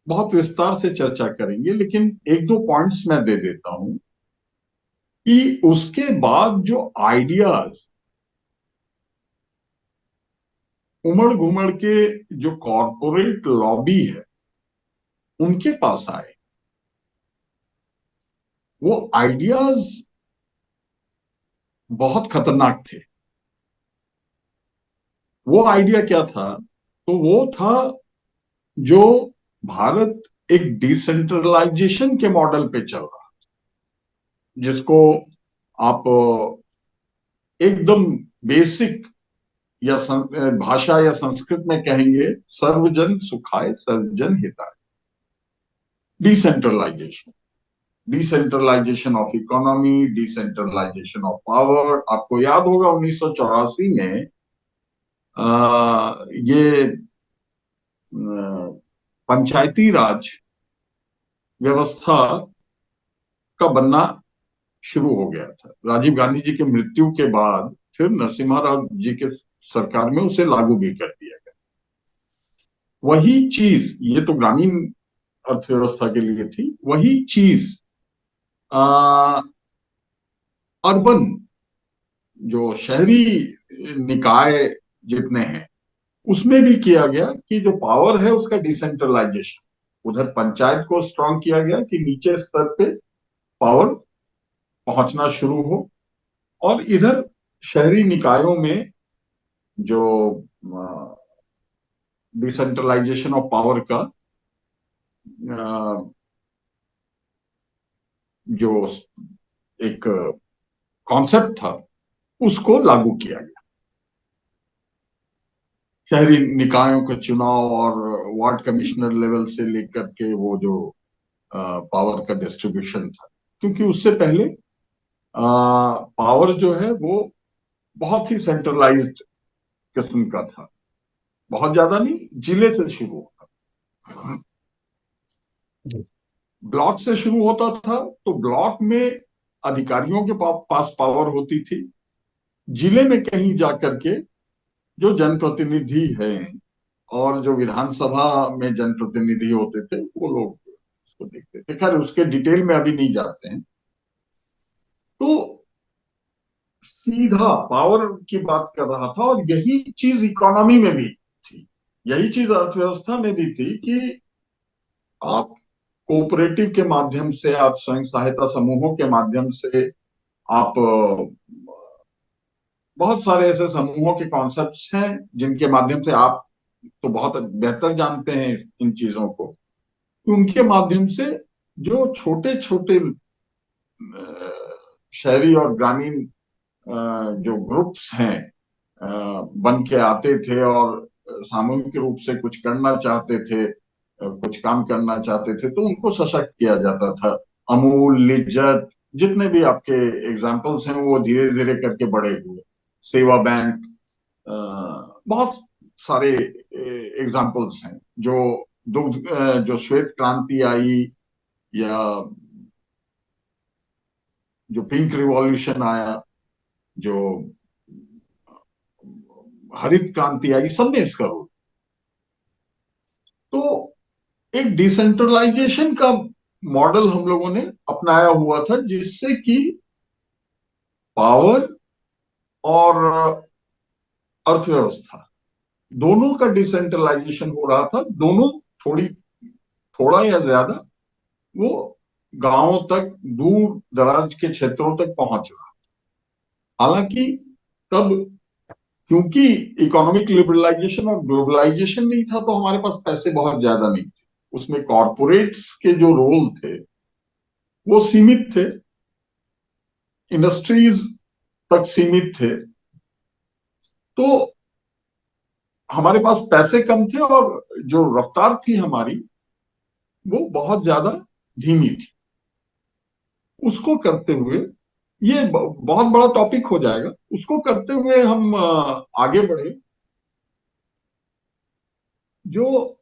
B: बहुत विस्तार से चर्चा करेंगे, लेकिन एक दो पॉइंट्स मैं दे देता हूं कि उसके बाद जो आइडियाज उमड़ घुमड़ के जो कॉरपोरेट लॉबी है उनके पास आए, वो आइडियाज बहुत खतरनाक थे। वो आइडिया क्या था? तो वो था जो भारत एक डिसेंट्रलाइजेशन के मॉडल पे चल रहा, जिसको आप एकदम बेसिक या भाषा या संस्कृत में कहेंगे सर्वजन सुखाय सर्वजन हिताय। Decentralisation, decentralisation of economy, decentralisation of power. आपको याद होगा 1984 में ये पंचायती राज व्यवस्था का बनना शुरू हो गया था। राजीव गांधी जी के मृत्यु के बाद फिर नरसिम्हा राव जी के सरकार में उसे लागू भी कर दिया गया। वही चीज, ये तो ग्रामीण अर्थव्यवस्था के लिए थी, वही चीज अर्बन जो शहरी निकाय जितने हैं उसमें भी किया गया कि जो पावर है उसका डिसेंट्रलाइजेशन, उधर पंचायत को स्ट्रांग किया गया कि नीचे स्तर पे पावर पहुंचना शुरू हो, और इधर शहरी निकायों में जो डिसेंट्रलाइजेशन ऑफ पावर का अ, जो एक कॉन्सेप्ट था उसको लागू किया गया। शहरी निकायों के चुनाव और वार्ड कमिश्नर लेवल से लेकर के वो जो पावर का डिस्ट्रीब्यूशन था, क्योंकि उससे पहले पावर जो है वो बहुत ही सेंट्रलाइज्ड किस्म का था, बहुत ज्यादा नहीं, जिले से शुरू होता, ब्लॉक से शुरू होता था। तो ब्लॉक में अधिकारियों के पास पावर होती थी, जिले में कहीं जाकर के जो जनप्रतिनिधि हैं और जो विधानसभा में जनप्रतिनिधि होते थे वो लोग उसको देखते थे। खैर उसके डिटेल में अभी नहीं जाते हैं। तो सीधा पावर की बात कर रहा था, और यही चीज इकोनॉमी में भी थी, यही चीज अर्थव्यवस्था में भी थी कि आप कोऑपरेटिव के माध्यम से, आप स्वयं सहायता समूहों के माध्यम से, आप बहुत सारे ऐसे समूहों के कॉन्सेप्ट्स हैं जिनके माध्यम से आप तो बहुत बेहतर जानते हैं इन चीजों को, उनके माध्यम से जो छोटे छोटे शहरी और ग्रामीण जो ग्रुप्स हैं बन के आते थे और सामूहिक रूप से कुछ करना चाहते थे, कुछ काम करना चाहते थे, तो उनको सशक्त किया जाता था। अमूल, लिज्जत, जितने भी आपके एग्जाम्पल्स हैं वो धीरे धीरे करके बड़े हुए। सेवा बैंक, बहुत सारे एग्जाम्पल्स हैं। जो दुग्ध, जो श्वेत क्रांति आई, या जो पिंक रिवॉल्यूशन आया, जो हरित क्रांति आई, सब में इसका रोल। तो एक डिसेंट्रलाइजेशन का मॉडल हम लोगों ने अपनाया हुआ था, जिससे कि पावर और अर्थव्यवस्था दोनों का डिसेंट्रलाइजेशन हो रहा था। दोनों थोड़ा या ज्यादा वो गांवों तक, दूर दराज के क्षेत्रों तक पहुंच रहा। हालांकि तब क्योंकि इकोनॉमिक लिबरलाइजेशन और ग्लोबलाइजेशन नहीं था, तो हमारे पास पैसे बहुत ज्यादा नहीं थे। उसमें कॉरपोरेट्स के जो रोल थे वो सीमित थे, इंडस्ट्रीज तक सीमित थे। तो हमारे पास पैसे कम थे और जो रफ्तार थी हमारी वो बहुत ज्यादा धीमी थी। उसको करते हुए, ये बहुत बड़ा टॉपिक हो जाएगा, उसको करते हुए हम आगे बढ़े। जो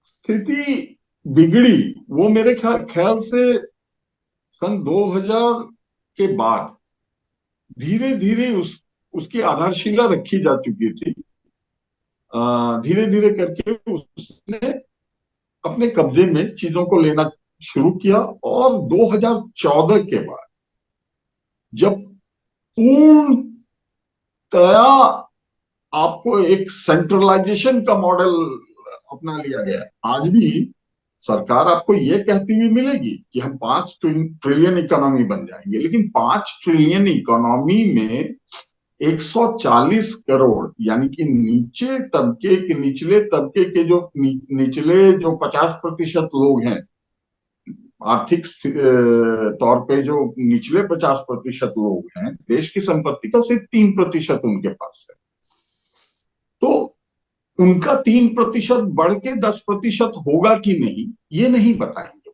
B: स्थिति बिगड़ी वो मेरे ख्याल से सन 2000 के बाद धीरे धीरे उसकी आधारशिला रखी जा चुकी थी। धीरे धीरे करके उसने अपने कब्जे में चीजों को लेना शुरू किया, और 2014 के बाद जब पूर्णतया आपको एक सेंट्रलाइजेशन का मॉडल अपना लिया गया, आज भी सरकार आपको ये कहती हुई मिलेगी कि हम 5 ट्रिलियन इकोनॉमी बन जाएंगे, लेकिन 5 ट्रिलियन इकोनॉमी में 140 करोड़, यानी कि नीचे तबके के, निचले तबके के जो निचले जो 50% लोग हैं, आर्थिक तौर पे जो निचले 50% लोग हैं, देश की संपत्ति का सिर्फ 3% उनके पास है। तो उनका 3% बढ़ के 10% होगा कि नहीं, ये नहीं बताएंगे।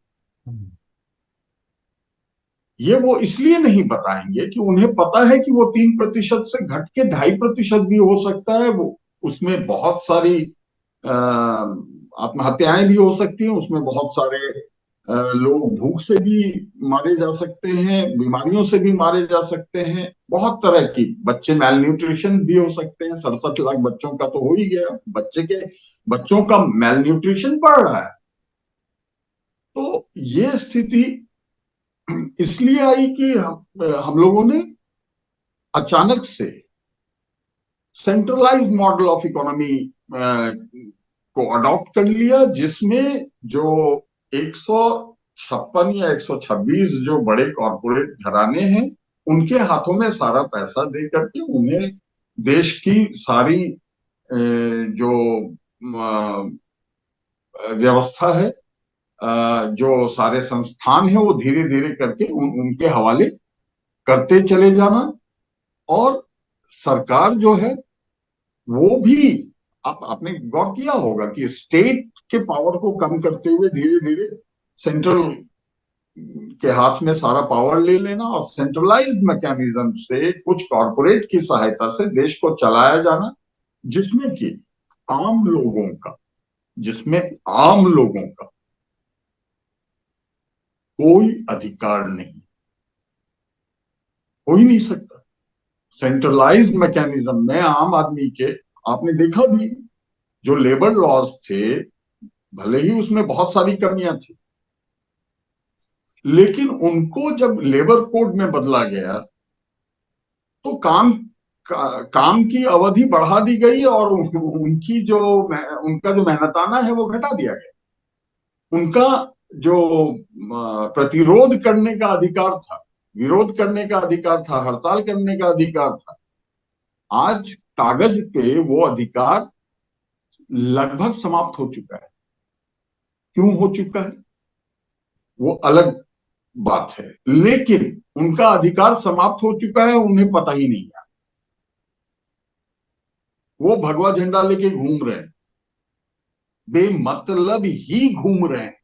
B: ये वो इसलिए नहीं बताएंगे कि उन्हें पता है कि वो 3% से घट के 2.5% भी हो सकता है। वो उसमें बहुत सारी आत्महत्याएं भी हो सकती हैं, उसमें बहुत सारे लोग भूख से भी मारे जा सकते हैं, बीमारियों से भी मारे जा सकते हैं, बहुत तरह की, बच्चे मेल न्यूट्रिशन भी हो सकते हैं। 67 लाख बच्चों का तो हो ही गया, बच्चों का मेल न्यूट्रिशन बढ़ रहा है। तो ये स्थिति इसलिए आई कि हम लोगों ने अचानक से सेंट्रलाइज्ड मॉडल ऑफ इकोनॉमी को अडॉप्ट कर लिया, जिसमें जो 156 या 126 जो बड़े कॉरपोरेट घराने हैं, उनके हाथों में सारा पैसा दे करके उन्हें देश की सारी जो व्यवस्था है, जो सारे संस्थान है, वो धीरे धीरे करके उनके हवाले करते चले जाना। और सरकार जो है वो भी, आपने गौर किया होगा कि स्टेट के पावर को कम करते हुए धीरे धीरे सेंट्रल के हाथ में सारा पावर ले लेना, और सेंट्रलाइज्ड मैकेनिज्म से कुछ कॉरपोरेट की सहायता से देश को चलाया जाना, जिसमें कि जिसमें आम लोगों का कोई अधिकार नहीं, हो ही नहीं सकता। सेंट्रलाइज्ड मैकेनिज्म में आम आदमी के, आपने देखा भी, जो लेबर लॉज थे, भले ही उसमें बहुत सारी कमियां थी, लेकिन उनको जब लेबर कोड में बदला गया तो काम की अवधि बढ़ा दी गई, और उनका जो मेहनताना है वो घटा दिया गया। उनका जो प्रतिरोध करने का अधिकार था, विरोध करने का अधिकार था, हड़ताल करने का अधिकार था, आज कागज पे वो अधिकार लगभग समाप्त हो चुका है। क्यों हो चुका है वो अलग बात है, लेकिन उनका अधिकार समाप्त हो चुका है, उन्हें पता ही नहीं है। वो भगवा झंडा लेके घूम रहे हैं, बेमतलब ही घूम रहे हैं,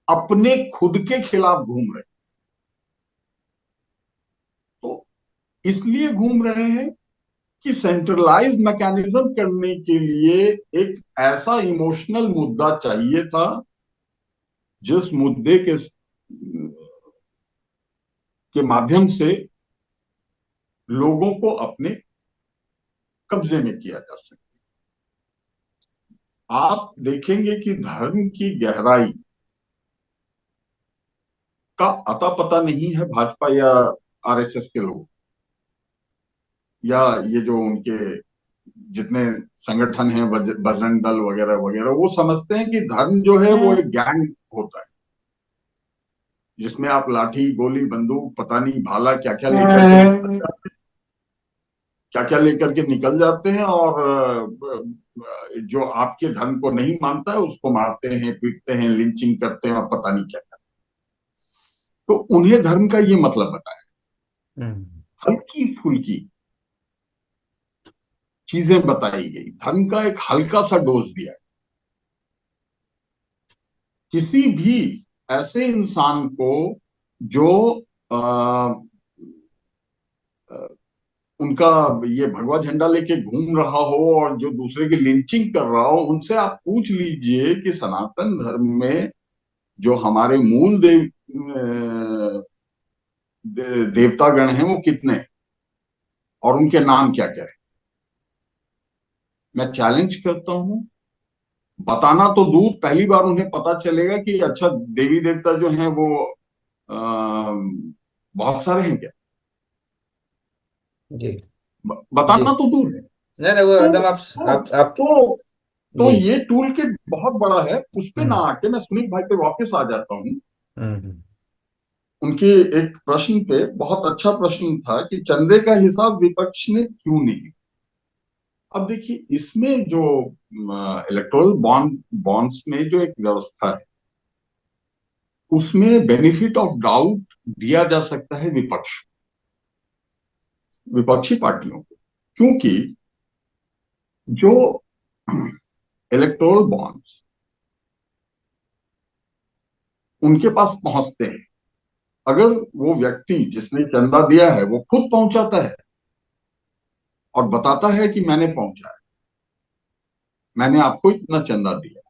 B: अपने खुद के खिलाफ घूम रहे हैं। तो इसलिए घूम रहे हैं कि सेंट्रलाइज मैकेनिज्म करने के लिए एक ऐसा इमोशनल मुद्दा चाहिए था जिस मुद्दे के माध्यम से लोगों को अपने कब्जे में किया जा सके। आप देखेंगे कि धर्म की गहराई का अता पता नहीं है भाजपा या आरएसएस के लोग, या ये जो उनके जितने संगठन हैं, बजरंग दल वगैरह वगैरह, वो समझते हैं कि धर्म जो है वो एक गैंग होता है जिसमें आप लाठी गोली बंदूक पता नहीं भाला क्या क्या लेकर के निकल जाते हैं, और जो आपके धर्म को नहीं मानता है उसको मारते हैं, पीटते हैं, लिंचिंग करते हैं और पता नहीं क्या करते हैं। तो उन्हें धर्म का ये मतलब बताया, हल्की फुल्की चीजें बताई गई, धर्म का एक हल्का सा डोज दिया। किसी भी ऐसे इंसान को जो आ, उनका ये भगवा झंडा लेके घूम रहा हो और जो दूसरे की लिंचिंग कर रहा हो, उनसे आप पूछ लीजिए कि सनातन धर्म में जो हमारे मूल देवतागण हैं वो कितने हैं और उनके नाम क्या क्या है। मैं चैलेंज करता हूं, बताना तो दूर, पहली बार उन्हें पता चलेगा कि अच्छा देवी देवता जो हैं वो बहुत सारे हैं क्या।
A: जी जी।
B: बताना तो दूर है।
A: नहीं नहीं, वो
B: तो
A: एकदम आप
B: तो तो
A: जी।
B: ये टूल किट बहुत बड़ा है। उस पे ना
A: हम्म
B: आके मैं सुनील भाई पे वापस आ जाता हूँ।
A: हम्म
B: उनके एक प्रश्न पे, बहुत अच्छा प्रश्न था कि चंदे का हिसाब विपक्ष ने क्यों नहीं लिया। अब देखिए, इसमें जो इलेक्टोरल बॉन्ड्स में जो एक व्यवस्था है, उसमें बेनिफिट ऑफ डाउट दिया जा सकता है विपक्षी पार्टियों को, क्योंकि जो इलेक्टोरल बॉन्ड्स उनके पास पहुंचते हैं, अगर वो व्यक्ति जिसने चंदा दिया है वो खुद पहुंचाता है और बताता है कि मैंने पहुंचाया, मैंने आपको इतना चंदा दिया,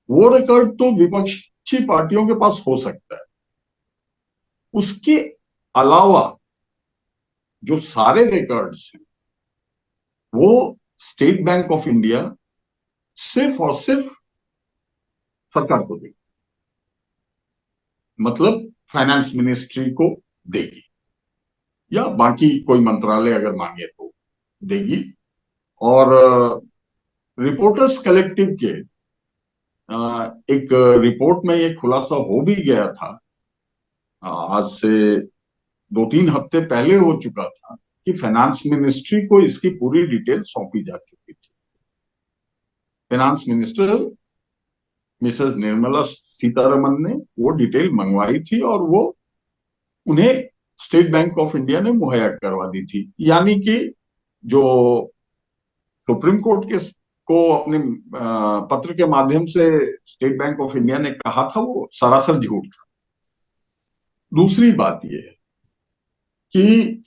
B: वो रिकॉर्ड तो विपक्षी पार्टियों के पास हो सकता है। उसके अलावा जो सारे रिकॉर्ड्स हैं वो स्टेट बैंक ऑफ इंडिया सिर्फ और सिर्फ सरकार को देगी, मतलब फाइनेंस मिनिस्ट्री को देगी, या बाकी कोई मंत्रालय अगर मांगे तो देगी। और रिपोर्टर्स कलेक्टिव के एक रिपोर्ट में ये खुलासा हो भी गया था, आज से 2-3 हफ्ते पहले हो चुका था, कि फाइनेंस मिनिस्ट्री को इसकी पूरी डिटेल सौंपी जा चुकी थी। Finance minister Mrs Nirmala Sitharaman ने वो डिटेल मंगवाई थी और वो उन्हें स्टेट बैंक ऑफ इंडिया ने मुहैया करवा दी थी। यानी कि जो सुप्रीम कोर्ट के को अपने पत्र के माध्यम से स्टेट बैंक ऑफ इंडिया ने कहा था, वो सरासर झूठ था। दूसरी बात यह है कि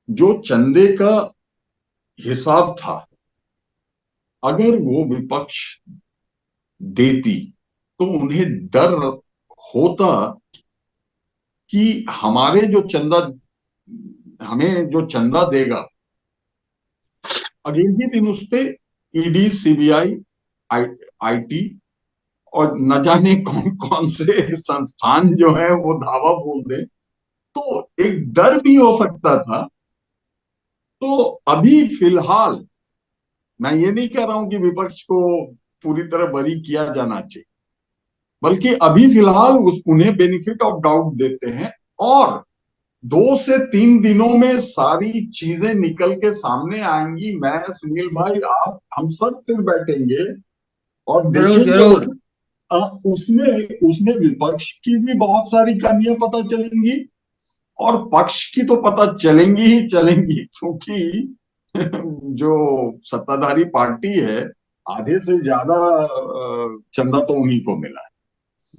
B: जो चंदे का हिसाब था, अगर वो विपक्ष देती तो उन्हें डर होता कि हमें जो चंदा देगा, अगले ही दिन उस पे ईडी, सीबीआई, आईटी और न जाने कौन कौन से संस्थान जो है वो धावा बोल दे, तो एक डर भी हो सकता था। तो अभी फिलहाल मैं ये नहीं कह रहा हूं कि विपक्ष को पूरी तरह बरी किया जाना चाहिए, बल्कि अभी फिलहाल उन्हें बेनिफिट ऑफ डाउट देते हैं, और 2 से 3 दिनों में सारी चीजें निकल के सामने आएंगी। मैं, सुनील भाई, आप, हम सब फिर बैठेंगे और
C: जरूर
B: देखेंगे।
C: जरूर।
B: उसमें उसमें विपक्ष की भी बहुत सारी कमियां पता चलेंगी, और पक्ष की तो पता चलेंगी ही चलेंगी, क्योंकि जो सत्ताधारी पार्टी है, आधे से ज्यादा चंदा तो उन्हीं को मिला है,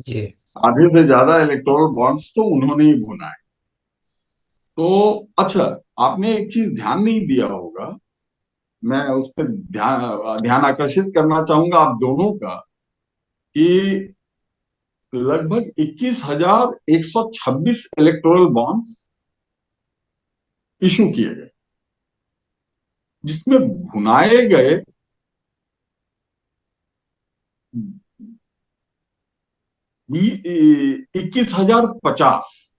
A: जी
B: आधे से ज्यादा इलेक्टोरल बॉन्ड्स तो उन्होंने ही भुना है। तो अच्छा, आपने एक चीज ध्यान नहीं दिया होगा, मैं उस पर ध्यान ध्यान आकर्षित करना चाहूंगा आप दोनों का, कि लगभग 21,126 इलेक्टोरल बॉन्ड्स इशू किए गए, जिसमें भुनाए गए 21,050,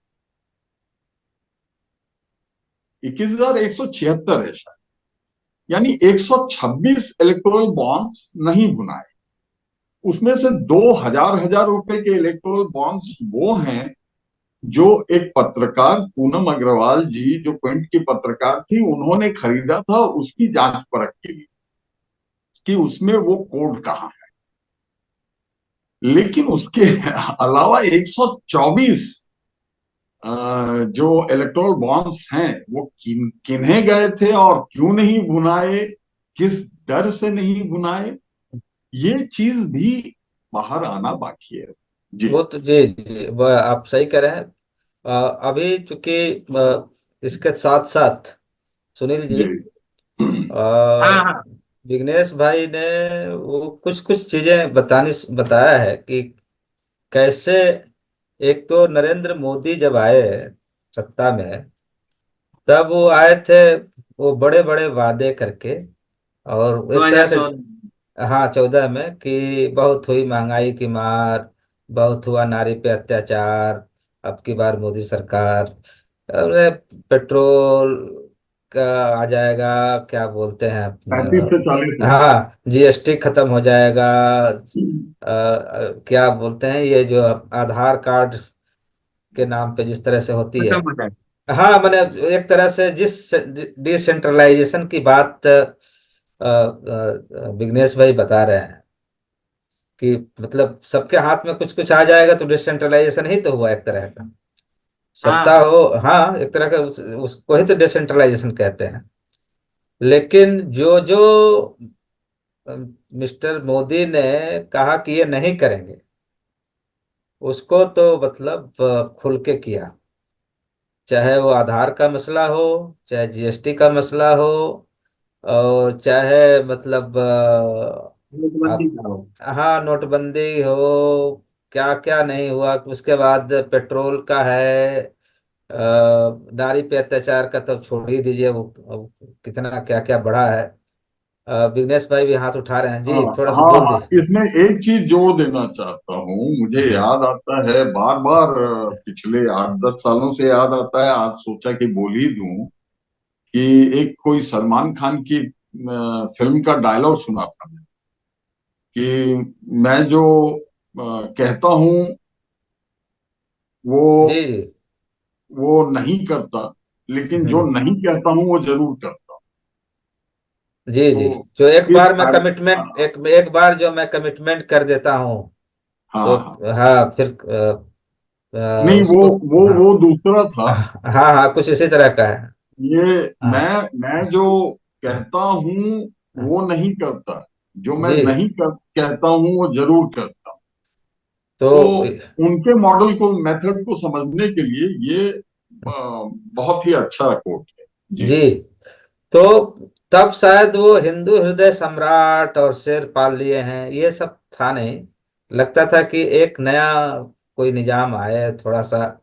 B: 21,176 है शायद, यानी 126 इलेक्टोरल बॉन्ड्स नहीं भुनाए। उसमें से 2,000 रुपए के इलेक्टोरल बॉन्ड्स वो हैं जो एक पत्रकार, पूनम अग्रवाल जी, जो क्विंट की पत्रकार थी, उन्होंने खरीदा था उसकी जांच परख के लिए कि उसमें वो कोड कहाँ है। लेकिन उसके अलावा 124 जो इलेक्टोरल बॉन्ड्स हैं, वो किन्हे गए थे और क्यों नहीं भुनाए, किस डर से नहीं भुनाए, ये चीज भी बाहर आना बाकी है। जी
A: वो तो जी जी वो आप सही कह रहे हैं। अभी चूंकि इसके साथ साथ सुनील जी,
B: जी।
C: हाँ
A: अ,
C: हाँ।
A: विघ्नेश भाई ने वो कुछ कुछ चीजें बताया है कि कैसे, एक तो नरेंद्र मोदी जब आए सत्ता में, तब वो आए थे वो बड़े बड़े वादे करके, और
C: दो
A: एक तरह
C: हजार
A: से,
C: चौदह
A: हाँ 14 में, कि बहुत हुई महंगाई की मार, बहुत हुआ नारी पे अत्याचार, अब की बार मोदी सरकार, अरे पेट्रोल का आ जाएगा, क्या बोलते हैं
B: 35 से 40 रुपए।
A: हाँ जीएसटी खत्म हो जाएगा, क्या बोलते हैं ये जो आधार कार्ड के नाम पे जिस तरह से होती है,
C: खत्म हो जाए।
A: हाँ मैंने एक तरह से जिस डिसेंट्रलाइजेशन की बात विघ्नेश भाई बता रहे हैं, कि मतलब सबके हाथ में कुछ कुछ आ जाएगा, तो डिसेंट्रलाइजेशन ही तो हुआ एक तरह का, सत्ता
C: हाँ
A: हो, हाँ एक तरह का उसको ही तो डिसेंट्रलाइजेशन कहते हैं। लेकिन जो जो मिस्टर मोदी ने कहा कि ये नहीं करेंगे, उसको तो मतलब खुल के किया, चाहे वो आधार का मसला हो, चाहे जीएसटी का मसला हो, और चाहे मतलब
C: नोटबंदी
A: आप,
C: का हो।
A: हाँ नोटबंदी हो, क्या क्या नहीं हुआ। उसके बाद पेट्रोल का है, नारी पे अत्याचार का तो छोड़ ही दीजिए, वो कितना क्या क्या बढ़ा है। विघ्नेश भाई भी हाथ उठा रहे हैं
B: हाँ
A: जी, थोड़ा सा
B: हाँ
A: बोल
B: हाँ,
A: दीजिए।
B: इसमें एक चीज जोड़ देना चाहता हूँ, मुझे
A: जी
B: याद आता है बार बार, पिछले 8-10 सालों से याद आता है, आज सोचा कि बोल ही दूं, कि एक कोई सलमान खान की फिल्म का डायलॉग सुना था मैं, कि मैं जो कहता हूँ वो
A: जी जी
B: वो नहीं करता, लेकिन जो
A: हम्म,
B: नहीं कहता हूँ वो जरूर करता।
A: जी
B: तो
A: जी। जो एक
B: इस
A: बार मैं
B: कार्य,
A: कमिटमेंट, एक एक बार जो मैं कमिटमेंट कर देता हूँ,
B: हाँ
A: तो
B: हाँ,
A: हाँ फिर
B: नहीं वो
A: उसको,
B: वो
A: हाँ
B: वो दूसरा था।
A: हाँ हाँ कुछ इसी तरह का है।
B: ये
A: हाँ
B: मैं जो कहता हूँ
A: हाँ,
B: वो नहीं करता, जो मैं
A: जी
B: नहीं कहता हूँ वो जरूर करता हूँ।
A: तो
B: तो उनके मॉडल को, मेथड को समझने के लिए ये बहुत ही अच्छा कोट है। जी
A: जी, तो तब शायद वो हिंदू हृदय सम्राट और शेर पाल लिए हैं, ये सब था नहीं। लगता था कि एक नया कोई निजाम आए, थोड़ा सा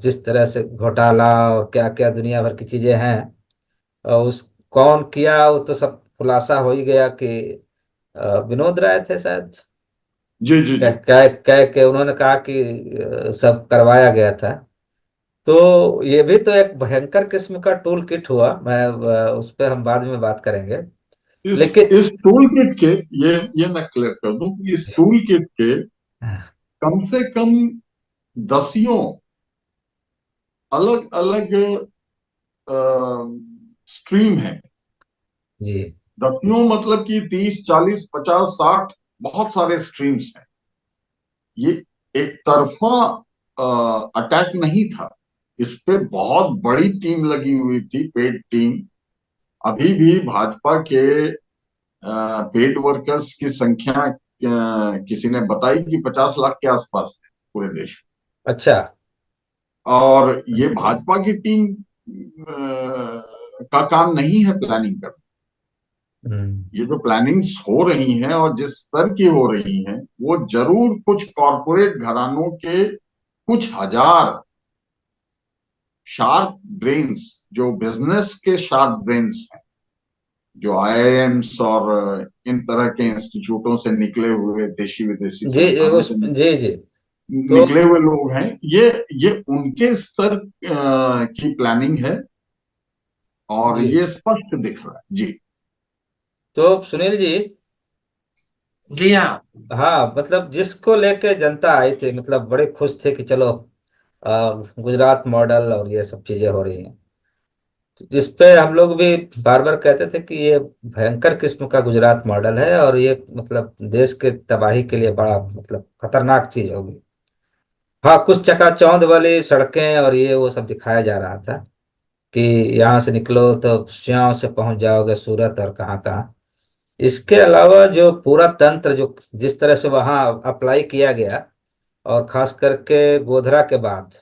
A: जिस तरह से घोटाला और क्या क्या दुनिया भर की चीजें हैं, उस कौन किया वो तो सब खुलासा हो ही गया कि विनोद राय थे शायद,
B: जी जी
A: कह
B: जी
A: कह कह के उन्होंने कहा कि सब करवाया गया था। तो ये भी तो एक भयंकर किस्म का टूल किट हुआ। मैं उस पर हम बाद में बात करेंगे। लेकिन
B: इस टूल किट के, ये मैं क्लियर कर दूं कि इस टूल किट के कम से कम दसियों अलग अलग स्ट्रीम है।
A: जी
B: दसियों मतलब कि 30, 40, 50, 60 बहुत सारे स्ट्रीम्स हैं। ये एक तरफा अटैक नहीं था। इस पे बहुत बड़ी टीम लगी हुई थी, पेड टीम। अभी भी भाजपा के पेड वर्कर्स की संख्या किसी ने बताई कि 50 लाख के आसपास है पूरे देश
A: अच्छा।
B: में। और ये भाजपा की टीम का काम नहीं है प्लानिंग करना।
A: हम्म,
B: ये जो प्लानिंग्स हो रही हैं और जिस स्तर की हो रही हैं, वो जरूर कुछ कॉरपोरेट घरानों के कुछ हजार शार्प ब्रेन्स, जो बिजनेस के शार्प ब्रेन्स हैं, जो आईआईएम्स और इन तरह के इंस्टीट्यूटों से निकले हुए, देशी विदेशी
A: जी
B: संस्थानों
A: उस
B: से
A: जी जी। तो
B: निकले हुए लोग हैं। ये उनके स्तर की प्लानिंग है और
A: जी
B: ये स्पष्ट दिख रहा है जी।
A: तो सुनील जी,
C: जी हाँ।
A: हाँ मतलब जिसको लेके जनता आई थी, मतलब बड़े खुश थे कि चलो गुजरात मॉडल और ये सब चीजें हो रही हैं, जिस पे हम लोग भी बार बार कहते थे कि ये भयंकर किस्म का गुजरात मॉडल है और ये मतलब देश के तबाही के लिए बड़ा मतलब खतरनाक चीज होगी। हाँ, कुछ चकाचौंध वाली सड़कें और ये वो सब दिखाया जा रहा था कि यहाँ से निकलो तो श्याम से पहुंच जाओगे सूरत और कहाँ कहाँ। इसके अलावा जो पूरा तंत्र जो जिस तरह से वहाँ अप्लाई किया गया, और खास करके गोधरा के बाद,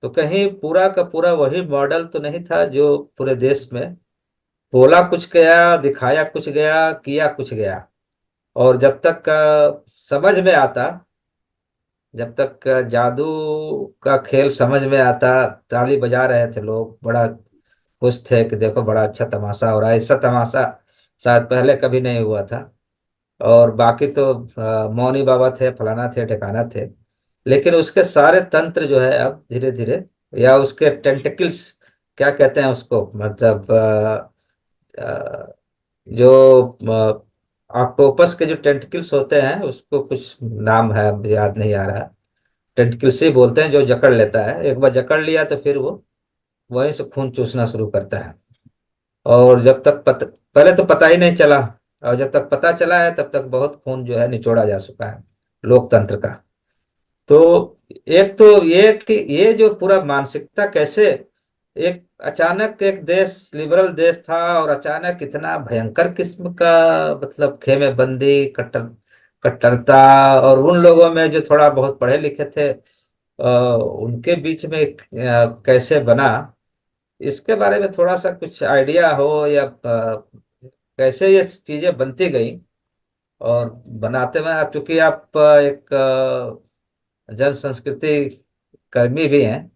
A: तो कहीं पूरा का पूरा वही मॉडल तो नहीं था जो पूरे देश में बोला कुछ गया, दिखाया कुछ गया, किया कुछ गया। और जब तक समझ में आता, जब तक जादू का खेल समझ में आता, ताली बजा रहे थे लोग, बड़ा खुश थे कि देखो बड़ा अच्छा तमाशा हो रहा है, ऐसा तमाशा शायद पहले कभी नहीं हुआ था। और बाकी तो मौनी बाबा थे, फलाना थे, ठिकाना थे। लेकिन उसके सारे तंत्र जो है अब धीरे धीरे, या उसके टेंटिकल्स क्या कहते हैं उसको, मतलब जो ऑक्टोपस के जो टेंटिकल्स होते हैं उसको कुछ नाम है, अब याद नहीं आ रहा। टेंटिकल्स ही बोलते हैं, जो जकड़ लेता है, एक बार जकड़ लिया तो फिर वो वहीं से खून चूसना शुरू करता है। और जब तक पहले तो पता ही नहीं चला, और जब तक पता चला है तब तक बहुत खून जो है निचोड़ा जा चुका है लोकतंत्र का। तो एक तो ये कि ये जो पूरा मानसिकता कैसे, एक अचानक एक देश लिबरल देश था और अचानक इतना भयंकर किस्म का मतलब खेमे बंदी, कट्टरता, और उन लोगों में जो थोड़ा बहुत पढ़े लिखे थे उनके बीच में कैसे बना, इसके बारे में थोड़ा सा कुछ आइडिया हो, या कैसे ये चीजें बनती गई। और बनाते में आप, चूंकि आप एक जन संस्कृति कर्मी भी हैं,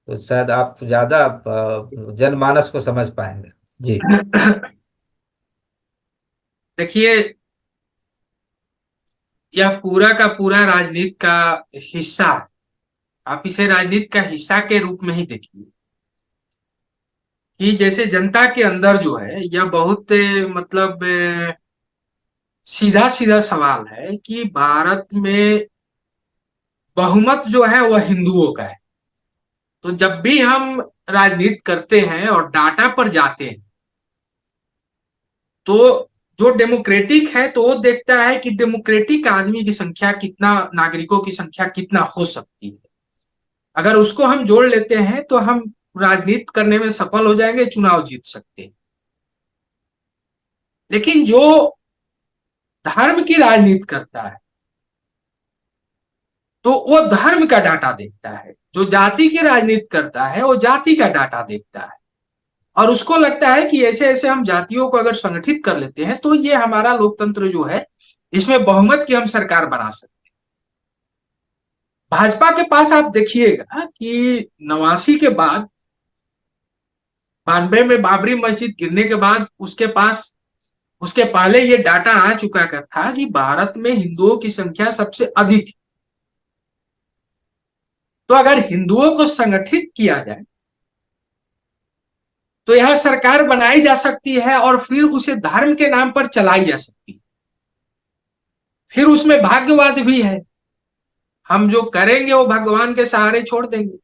A: तो शायद आप ज्यादा जनमानस को समझ पाएंगे। जी
C: देखिए, यह पूरा का पूरा राजनीति का हिस्सा है। आप इसे राजनीति का हिस्सा के रूप में ही देखिए कि जैसे जनता के अंदर जो है यह बहुत मतलब सीधा सीधा सवाल है कि भारत में बहुमत जो है वह हिंदुओं का है। तो जब भी हम राजनीति करते हैं और डाटा पर जाते हैं, तो जो डेमोक्रेटिक है तो वो देखता है कि डेमोक्रेटिक आदमी की संख्या कितना, नागरिकों की संख्या कितना हो सकती है। अगर उसको हम जोड़ लेते हैं तो हम राजनीति करने में सफल हो जाएंगे, चुनाव जीत सकते हैं। लेकिन जो धर्म की राजनीति करता है तो वो धर्म का डाटा देखता है, जो जाति की राजनीति करता है वो जाति का डाटा देखता है। और उसको लगता है कि ऐसे ऐसे हम जातियों को अगर संगठित कर लेते हैं तो ये हमारा लोकतंत्र जो है, इसमें बहुमत की हम सरकार बना सकते हैं। भाजपा के पास आप देखिएगा कि 89 के बाद, 92 में बाबरी मस्जिद गिरने के बाद उसके पास, उसके पहले ये डाटा आ चुका का था कि भारत में हिंदुओं की संख्या सबसे अधिक है। तो अगर हिंदुओं को संगठित किया जाए तो यह सरकार बनाई जा सकती है और फिर उसे धर्म के नाम पर चलाई जा सकती है। फिर उसमें भाग्यवाद भी है, हम जो करेंगे वो भगवान के सहारे छोड़ देंगे।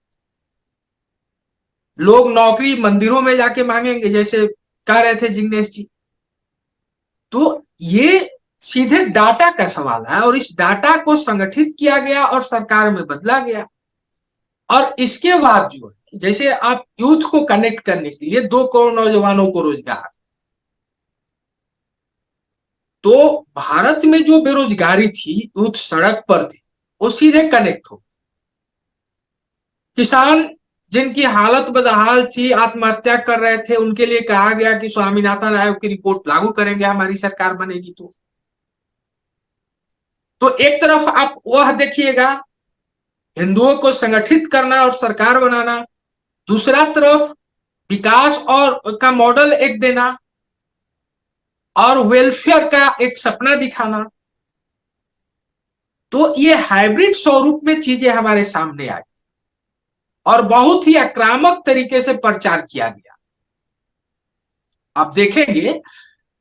C: लोग नौकरी मंदिरों में जाके मांगेंगे, जैसे कह रहे थे जिग्नेश जी। तो ये सीधे डाटा का सवाल है, और इस डाटा को संगठित किया गया और सरकार में बदला गया। और इसके बाद जो जैसे आप यूथ को कनेक्ट करने के लिए 2 करोड़ नौजवानों को रोजगार, तो भारत में जो बेरोजगारी थी, यूथ सड़क पर थे, वो सीधे कनेक्ट हो। किसान जिनकी हालत बदहाल थी, आत्महत्या कर रहे थे, उनके लिए कहा गया कि स्वामीनाथन आयोग की रिपोर्ट लागू करेंगे हमारी सरकार बनेगी तो एक तरफ आप वह देखिएगा, हिंदुओं को संगठित करना और सरकार बनाना, दूसरा तरफ विकास और का मॉडल एक देना और वेलफेयर का एक सपना दिखाना। तो ये हाइब्रिड स्वरूप में चीजें हमारे सामने आई और बहुत ही आक्रामक तरीके से प्रचार किया गया। आप देखेंगे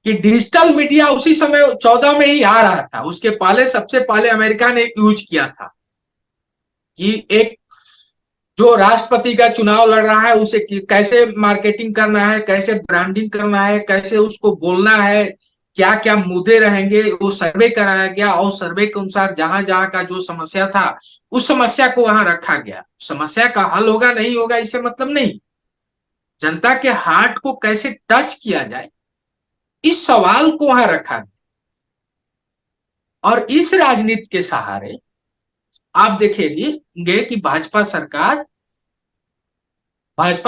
C: कि डिजिटल मीडिया उसी समय 14 में ही आ रहा था, उसके पहले सबसे पहले अमेरिका ने यूज किया था कि एक जो राष्ट्रपति का चुनाव लड़ रहा है उसे कैसे मार्केटिंग करना है, कैसे ब्रांडिंग करना है, कैसे उसको बोलना है, क्या क्या मुद्दे रहेंगे, वो सर्वे कराया गया और सर्वे के अनुसार जहां जहां का जो समस्या था उस समस्या को वहां रखा गया। समस्या का हल होगा नहीं होगा इससे मतलब नहीं, जनता के हार्ट को कैसे टच किया जाए इस सवाल को वहां रखा गया। और इस राजनीति के सहारे आप देखेंगे कि भाजपा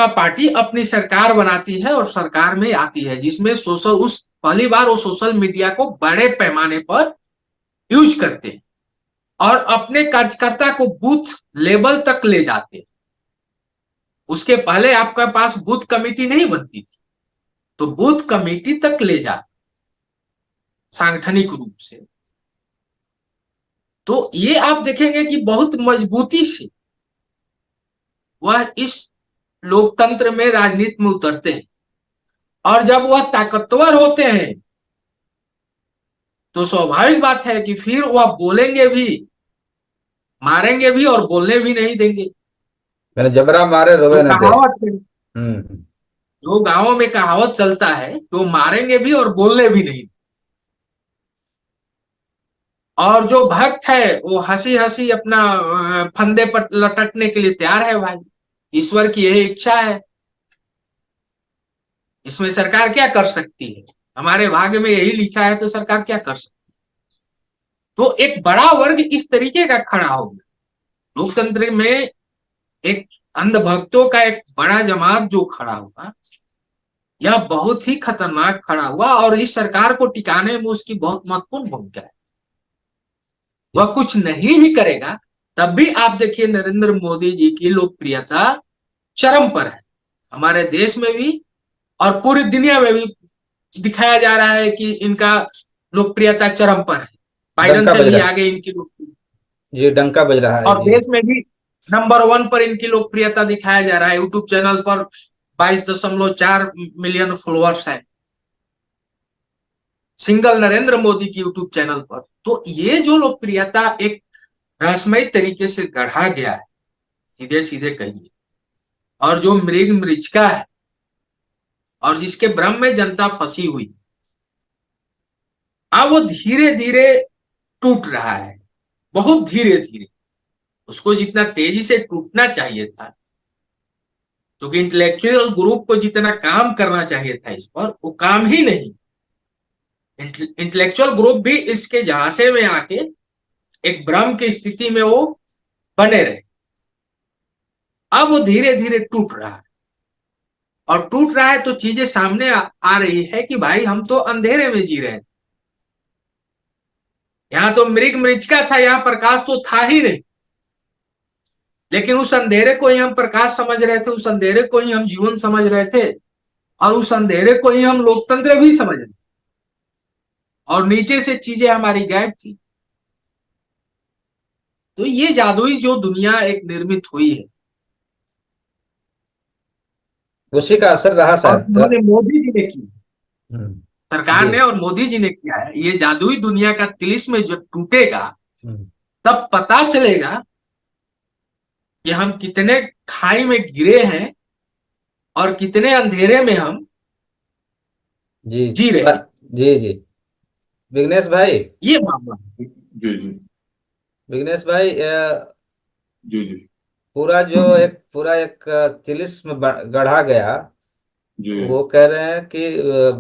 C: पार्टी अपनी सरकार बनाती है और सरकार में आती है, जिसमें पहली बार वो सोशल मीडिया को बड़े पैमाने पर यूज करते हैं और अपने कार्यकर्ता को बूथ लेवल तक ले जाते हैं। उसके पहले आपके पास बूथ कमेटी नहीं बनती थी, तो बूथ कमेटी तक ले जाते सांगठनिक रूप से। तो ये आप देखेंगे कि बहुत मजबूती से वह इस लोकतंत्र में, राजनीति में उतरते हैं। और जब वह ताकतवर होते हैं तो स्वाभाविक बात है कि फिर वह बोलेंगे भी, मारेंगे भी और बोलने भी नहीं देंगे।
A: मैंने जबरा मारे रोवे
C: जो
A: न दे।
C: कहावत है,
A: हम्म।
C: जो गांवों में कहावत चलता है, तो मारेंगे भी और बोलने भी नहीं। और जो भक्त है वो हंसी हंसी अपना फंदे पर लटकने के लिए तैयार है भाई। ईश्वर की यही इच्छा है, इसमें सरकार क्या कर सकती है? हमारे भाग्य में यही लिखा है तो सरकार क्या कर सकती है? तो एक बड़ा वर्ग इस तरीके का खड़ा हो गया लोकतंत्र में, एक अंधभक्तों का एक बड़ा जमात जो खड़ा हुआ, यह बहुत ही खतरनाक खड़ा हुआ और इस सरकार को टिकाने में उसकी बहुत महत्वपूर्ण भूमिका है। वह कुछ नहीं भी करेगा तब भी आप देखिए नरेंद्र मोदी जी की लोकप्रियता चरम पर है, हमारे देश में भी और पूरी दुनिया में भी दिखाया जा रहा है कि इनका लोकप्रियता चरम पर है। बाइडन
A: डंका
C: से
A: बज
C: भी
A: रहा है,
C: आगे इनकी लोकप्रियता,
A: ये डंका बज रहा है
C: और
A: जी।
C: देश में भी नंबर 1 पर इनकी लोकप्रियता दिखाया जा रहा है। यूट्यूब चैनल पर 22.4 मिलियन फॉलोअर्स है सिंगल नरेंद्र मोदी की यूट्यूब चैनल पर। तो ये जो लोकप्रियता एक रहस्यमय तरीके से गढ़ा गया है, सीधे सीधे कहिए, और जो मृग मरीचिका है और जिसके भ्रम में जनता फंसी हुई, अब वो धीरे धीरे टूट रहा है, बहुत धीरे धीरे। उसको जितना तेजी से टूटना चाहिए था, क्योंकि इंटेलेक्चुअल ग्रुप को जितना काम करना चाहिए था इस पर, वो काम ही नहीं। इंटेलेक्चुअल ग्रुप भी इसके झांसे में आके एक भ्रम की स्थिति में वो बने रहे। अब वो धीरे धीरे टूट रहा है, और टूट रहा है तो चीजें सामने आ रही है कि भाई हम तो अंधेरे में जी रहे हैं। यहाँ तो मृग मरीचिका था, यहाँ प्रकाश तो था ही नहीं, लेकिन उस अंधेरे को ही हम प्रकाश समझ रहे थे, उस अंधेरे को ही हम जीवन समझ रहे थे, और उस अंधेरे को ही हम लोकतंत्र भी समझ रहे, और नीचे से चीजें हमारी गायब थी। तो ये जादुई जो दुनिया एक निर्मित हुई है,
A: उसी का असर रहा
C: और
A: शायद।
C: उन्होंने मोदी जी ने की,
A: हम्म,
C: सरकार
A: जी।
C: ने और मोदी जी ने किया है। ये जादुई दुनिया का तिलिस्म जब टूटेगा
A: हम्म,
C: तब पता चलेगा कि हम कितने खाई में गिरे हैं और कितने अंधेरे में हम
A: जी।
C: जी रहे हैं।
A: जी जी। विघ्नेश भाई,
C: ये मामला है।
B: जी जी।
A: विघ्नेश भाई,
B: जी जी।
A: पूरा एक तिलिस्म गढ़ा गया।
B: जी।
A: वो कह रहे हैं कि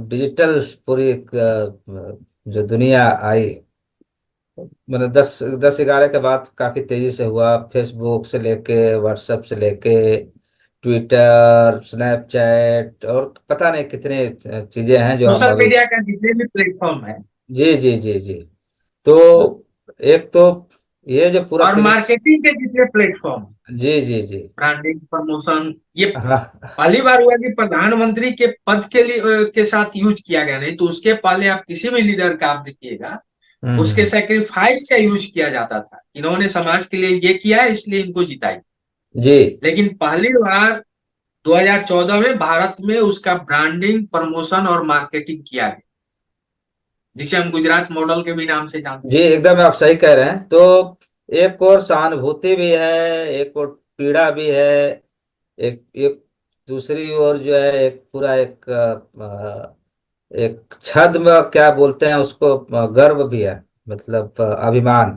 A: डिजिटल पूरी एक, जो दुनिया आई, मैंने 10-11 के बाद काफी तेजी से हुआ। फेसबुक से लेके, व्हाट्सएप से लेके, ट्विटर, स्नैपचैट और पता नहीं कितने चीजें हैं जो हम
C: सोशल
A: अभी।
C: मीडिया का जितने भी प्लेटफॉर्म है
A: जी जी जी जी। तो एक तो ये जो पूरा
C: और
A: तिलिस।
C: मार्केटिंग के जितने प्लेटफॉर्म,
A: जी जी जी।
C: ब्रांडिंग, प्रमोशन, ये
A: हाँ।
C: पहली बार हुआ कि प्रधानमंत्री के पद के लिए के साथ यूज किया गया। नहीं तो उसके पहले आप किसी भी लीडर का आप देखिएगा, उसके
A: हम्म।
C: सेक्रीफाइस का यूज किया जाता था। इन्होंने समाज के लिए ये किया है इसलिए इनको जिताई।
A: जी
C: लेकिन पहली बार 2014 में भारत में उसका ब्रांडिंग, प्रमोशन और मार्केटिंग किया गया, जिसे हम गुजरात मॉडल के भी नाम से जानते
A: जी,
C: हैं।
A: एकदम आप सही कह रहे हैं। तो एक और सहानुभूति भी है, एक और पीड़ा भी है, एक एक दूसरी ओर जो है एक पूरा एक छद्म क्या बोलते हैं उसको, गर्व भी है, मतलब अभिमान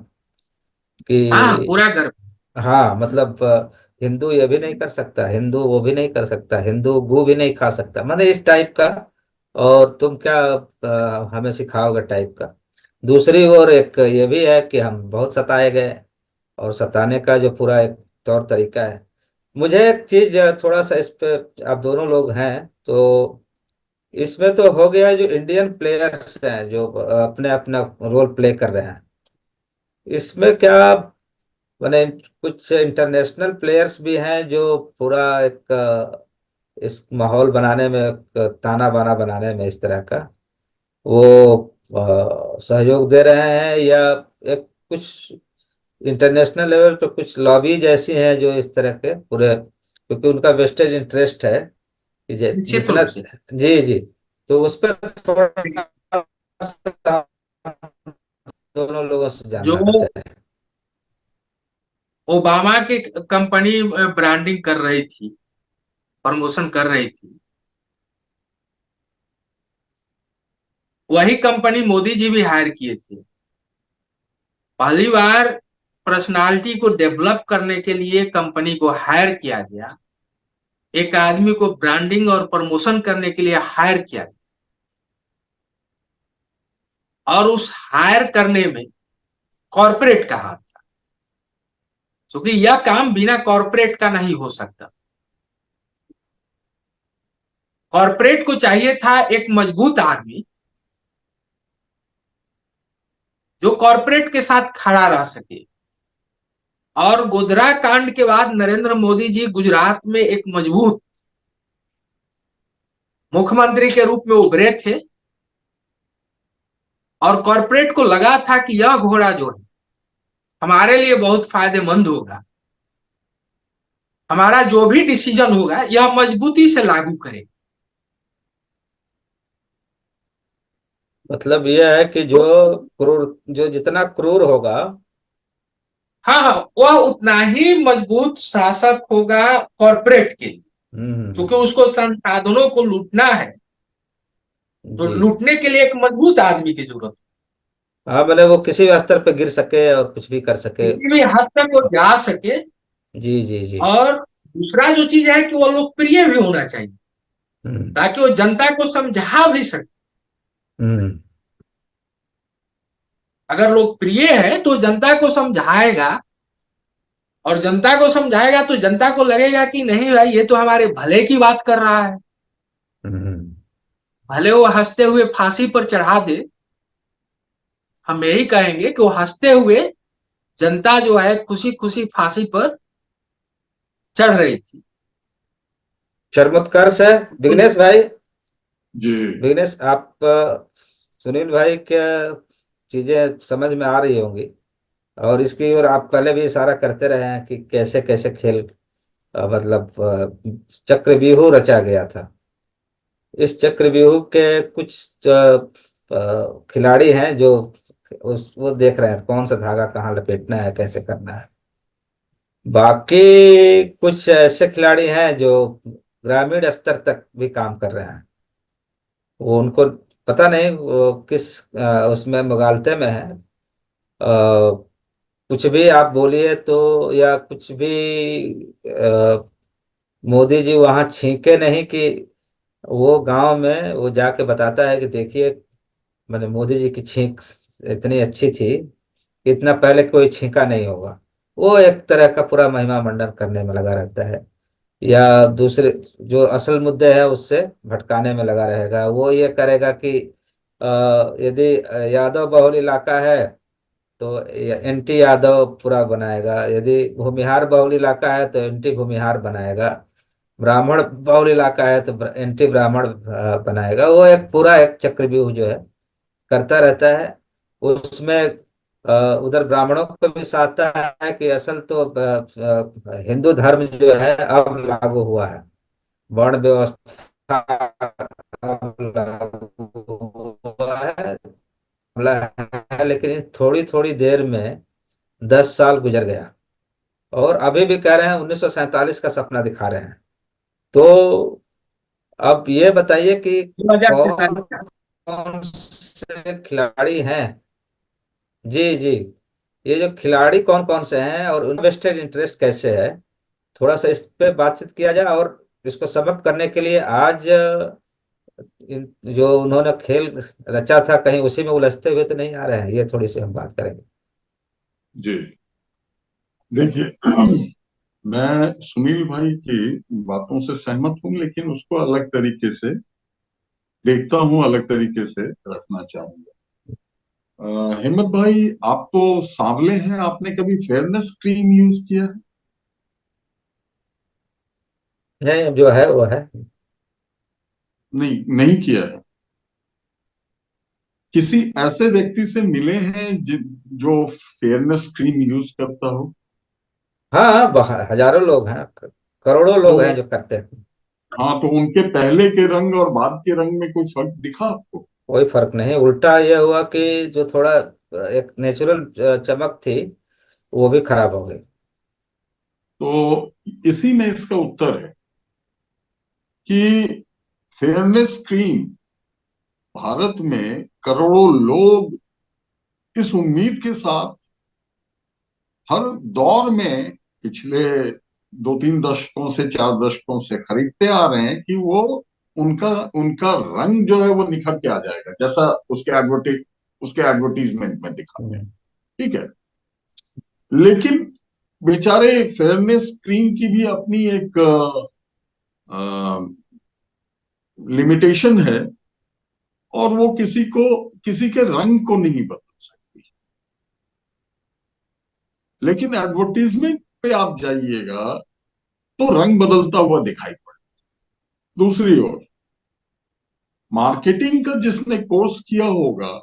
C: हाँ,
A: कि।
C: पूरा गर्व।
A: हाँ, मतलब हिंदू ये भी नहीं कर सकता, हिंदू वो भी नहीं कर सकता, हिंदू गू भी नहीं खा सकता, मतलब इस टाइप का। और तुम क्या हमें सिखाओगे टाइप का। दूसरी ओर एक ये भी है कि हम बहुत सताए गए, और सताने का जो पूरा एक तौर तरीका है। मुझे एक चीज थोड़ा सा इस पे, आप दोनों लोग हैं तो इसमें तो हो गया, जो इंडियन प्लेयर्स हैं जो अपने अपना रोल प्ले कर रहे हैं, इसमें क्या मैंने, कुछ इंटरनेशनल प्लेयर्स भी हैं जो पूरा एक इस माहौल बनाने में, एक ताना बाना बनाने में, इस तरह का वो सहयोग दे रहे हैं, या एक कुछ इंटरनेशनल लेवल पे कुछ लॉबी जैसी हैं जो इस तरह के पूरे, क्योंकि उनका वेस्टेज इंटरेस्ट है कि
C: निश्चित
A: जितना।
C: रूप से।
A: जी जी। तो उस पर थोड़ा सा दोनों लोगों से
C: जो
A: जानना चाहिए।
C: ओबामा की कंपनी ब्रांडिंग कर रही थी, प्रमोशन कर रही थी, वही कंपनी मोदी जी भी हायर किए थे। पहली बार पर्सनालिटी को डेवलप करने के लिए कंपनी को हायर किया गया, एक आदमी को ब्रांडिंग और प्रमोशन करने के लिए हायर किया गया। और उस हायर करने में कॉरपोरेट का हाथ था, क्योंकि यह काम बिना कॉरपोरेट का नहीं हो सकता। कॉरपोरेट को चाहिए था एक मजबूत आदमी जो कॉरपोरेट के साथ खड़ा रह सके। और गोधरा कांड के बाद नरेंद्र मोदी जी गुजरात में एक मजबूत मुख्यमंत्री के रूप में उभरे थे। और कॉरपोरेट को लगा था कि यह घोड़ा जो है हमारे लिए बहुत फायदेमंद होगा, हमारा जो भी डिसीजन होगा यह मजबूती से लागू करे।
A: मतलब यह है कि
C: तो
A: जो जितना क्रूर होगा।
C: हाँ हाँ, वह उतना ही मजबूत शासक होगा कॉरपोरेट के लिए, क्योंकि
A: हम्म।
C: उसको संसाधनों को लूटना है। तो
A: जी।
C: लूटने के लिए एक मजबूत आदमी की जरूरत
A: हाँ, भले वो किसी भी स्तर पे गिर सके और कुछ भी कर
C: है,
A: सके।
C: किसी भी हद तक वो जा सके।
A: जी जी जी।
C: और दूसरा जो चीज है कि वो लोकप्रिय भी होना चाहिए,
A: हम्म
C: ताकि वो जनता को समझा भी सके।
A: हम्म।
C: अगर लोकप्रिय है तो जनता को समझाएगा, और जनता को समझाएगा तो जनता को लगेगा कि नहीं भाई, ये तो हमारे भले की बात कर रहा है।
A: हम्म।
C: भले वो हंसते हुए फांसी पर चढ़ा दे, हम यही कहेंगे कि वो हंसते हुए, जनता जो है खुशी खुशी फांसी पर चढ़ रही थी।
A: चरमोत्कर्ष है।
C: तो
A: विघ्नेश भाई,
B: जी।
A: विघ्नेश आप, सुनील भाई क्या चीजें समझ में आ रही होंगी, और इसकी ओर आप पहले भी इशारा करते रहे हैं कि कैसे कैसे खेल मतलब चक्रव्यूह रचा गया था। इस चक्रव्यूह के कुछ खिलाड़ी हैं जो वो देख रहे हैं कौन सा धागा कहाँ लपेटना है, कैसे करना है। बाकी कुछ ऐसे खिलाड़ी हैं जो ग्रामीण स्तर तक भी काम कर रहे हैं। वो उनको पता नहीं वो किस उसमें मुगालते में है। कुछ भी आप बोलिए तो, या कुछ भी मोदी जी वहां छींके नहीं कि वो गांव में वो जाके बताता है कि देखिए, मैंने मोदी जी की छींक इतनी अच्छी थी कि इतना पहले कोई छींका नहीं होगा। वो एक तरह का पूरा महिमा मंडन करने में लगा रहता है, या दूसरे जो असल मुद्दे है उससे भटकाने में लगा रहेगा। वो ये करेगा कि यदि यादव बहुल इलाका है तो एंटी यादव पूरा बनाएगा, यदि भूमिहार बहुल इलाका है तो एंटी भूमिहार बनाएगा, ब्राह्मण बहुल इलाका है तो एंटी ब्राह्मण बनाएगा। वो एक पूरा एक चक्रव्यूह जो है करता रहता है। उसमें उधर ब्राह्मणों को भी साधता है कि असल तो हिंदू धर्म जो है अब लागू हुआ है, वर्ण व्यवस्था अब लागू हुआ है, हमला है। लेकिन थोड़ी थोड़ी देर में 10 साल गुजर गया और अभी भी कह रहे हैं 1947 का सपना दिखा रहे हैं। तो अब ये बताइए कि
C: 2043
A: कौन
C: का।
A: कौन से खिलाड़ी हैं। जी जी, ये जो खिलाड़ी कौन कौन से हैं और इन्वेस्टेड इंटरेस्ट कैसे है, थोड़ा सा इस पे बातचीत किया जाए। और इसको सबक करने के लिए आज जो उन्होंने खेल रचा था कहीं उसी में उलझते हुए तो नहीं आ रहे हैं, ये थोड़ी सी हम बात करेंगे।
B: जी देखिए, मैं सुनील भाई की बातों से सहमत हूं, लेकिन उसको अलग तरीके से देखता हूं, अलग तरीके से रखना चाहूंगा। हिम्मत भाई, आप तो सांवले हैं, आपने कभी फेयरनेस क्रीम यूज किया है?
A: जो है वो है।
B: नहीं, नहीं किया है। किसी ऐसे व्यक्ति से मिले हैं जो फेयरनेस क्रीम यूज करता हो?
A: हाँ हाँ, हजारों लोग हैं, करोड़ों
B: तो
A: लोग हैं जो करते हैं।
B: हाँ, तो उनके पहले के रंग और बाद के रंग में कोई फर्क दिखा आपको?
A: कोई फर्क नहीं, उल्टा ये हुआ कि जो थोड़ा एक नेचुरल चमक थी वो भी खराब हो गई।
B: तो इसी में इसका उत्तर है कि फेयरनेस क्रीम, भारत में करोड़ों लोग इस उम्मीद के साथ हर दौर में पिछले 2-3 दशकों से 4 दशकों से खरीदते आ रहे हैं कि वो उनका उनका रंग जो है वो निखर के आ जाएगा, जैसा उसके एडवर्टीजमेंट में दिखाते हैं।
A: हम्म।
B: ठीक है। लेकिन बेचारे फेयरनेस क्रीम की भी अपनी एक लिमिटेशन है, और वो किसी के रंग को नहीं बदल सकती। लेकिन एडवर्टीजमेंट पे आप जाइएगा तो रंग बदलता हुआ दिखाई पड़े। दूसरी ओर, मार्केटिंग का जिसने कोर्स किया होगा,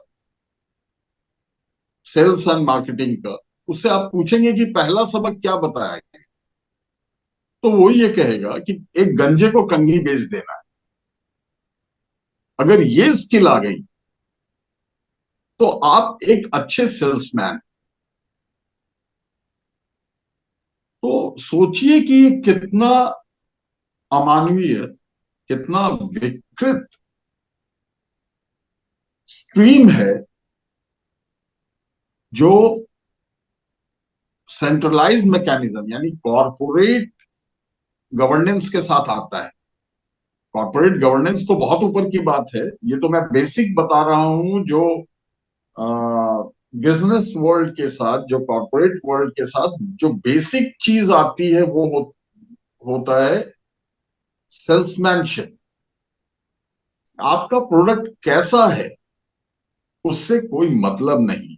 B: सेल्स एंड मार्केटिंग का, उससे आप पूछेंगे कि पहला सबक क्या बताया है, तो वो ये कहेगा कि एक गंजे को कंघी बेच देना है। अगर ये स्किल आ गई तो आप एक अच्छे सेल्समैन। तो सोचिए कि ये कितना अमानवीय, कितना विकृत स्ट्रीम है जो सेंट्रलाइज्ड मैकेनिज्म यानी कॉरपोरेट गवर्नेंस के साथ आता है। कॉरपोरेट गवर्नेंस तो बहुत ऊपर की बात है, ये तो मैं बेसिक बता रहा हूं। जो बिजनेस वर्ल्ड के साथ, जो कॉरपोरेट वर्ल्ड के साथ जो बेसिक चीज आती है वो होता है सेल्समैनशिप। आपका प्रोडक्ट कैसा है उससे कोई मतलब नहीं।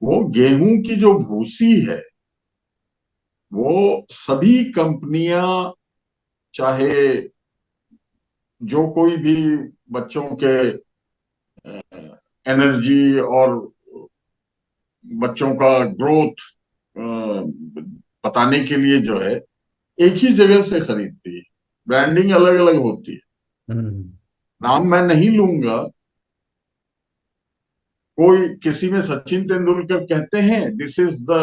B: वो गेहूं की जो भूसी है, वो सभी कंपनियां, चाहे जो कोई भी बच्चों के एनर्जी और बच्चों का ग्रोथ बताने के लिए जो है एक ही जगह से खरीदती है, ब्रांडिंग अलग अलग होती है।
A: हम्म।
B: नाम मैं नहीं लूंगा, कोई किसी में सचिन तेंदुलकर कहते हैं this is the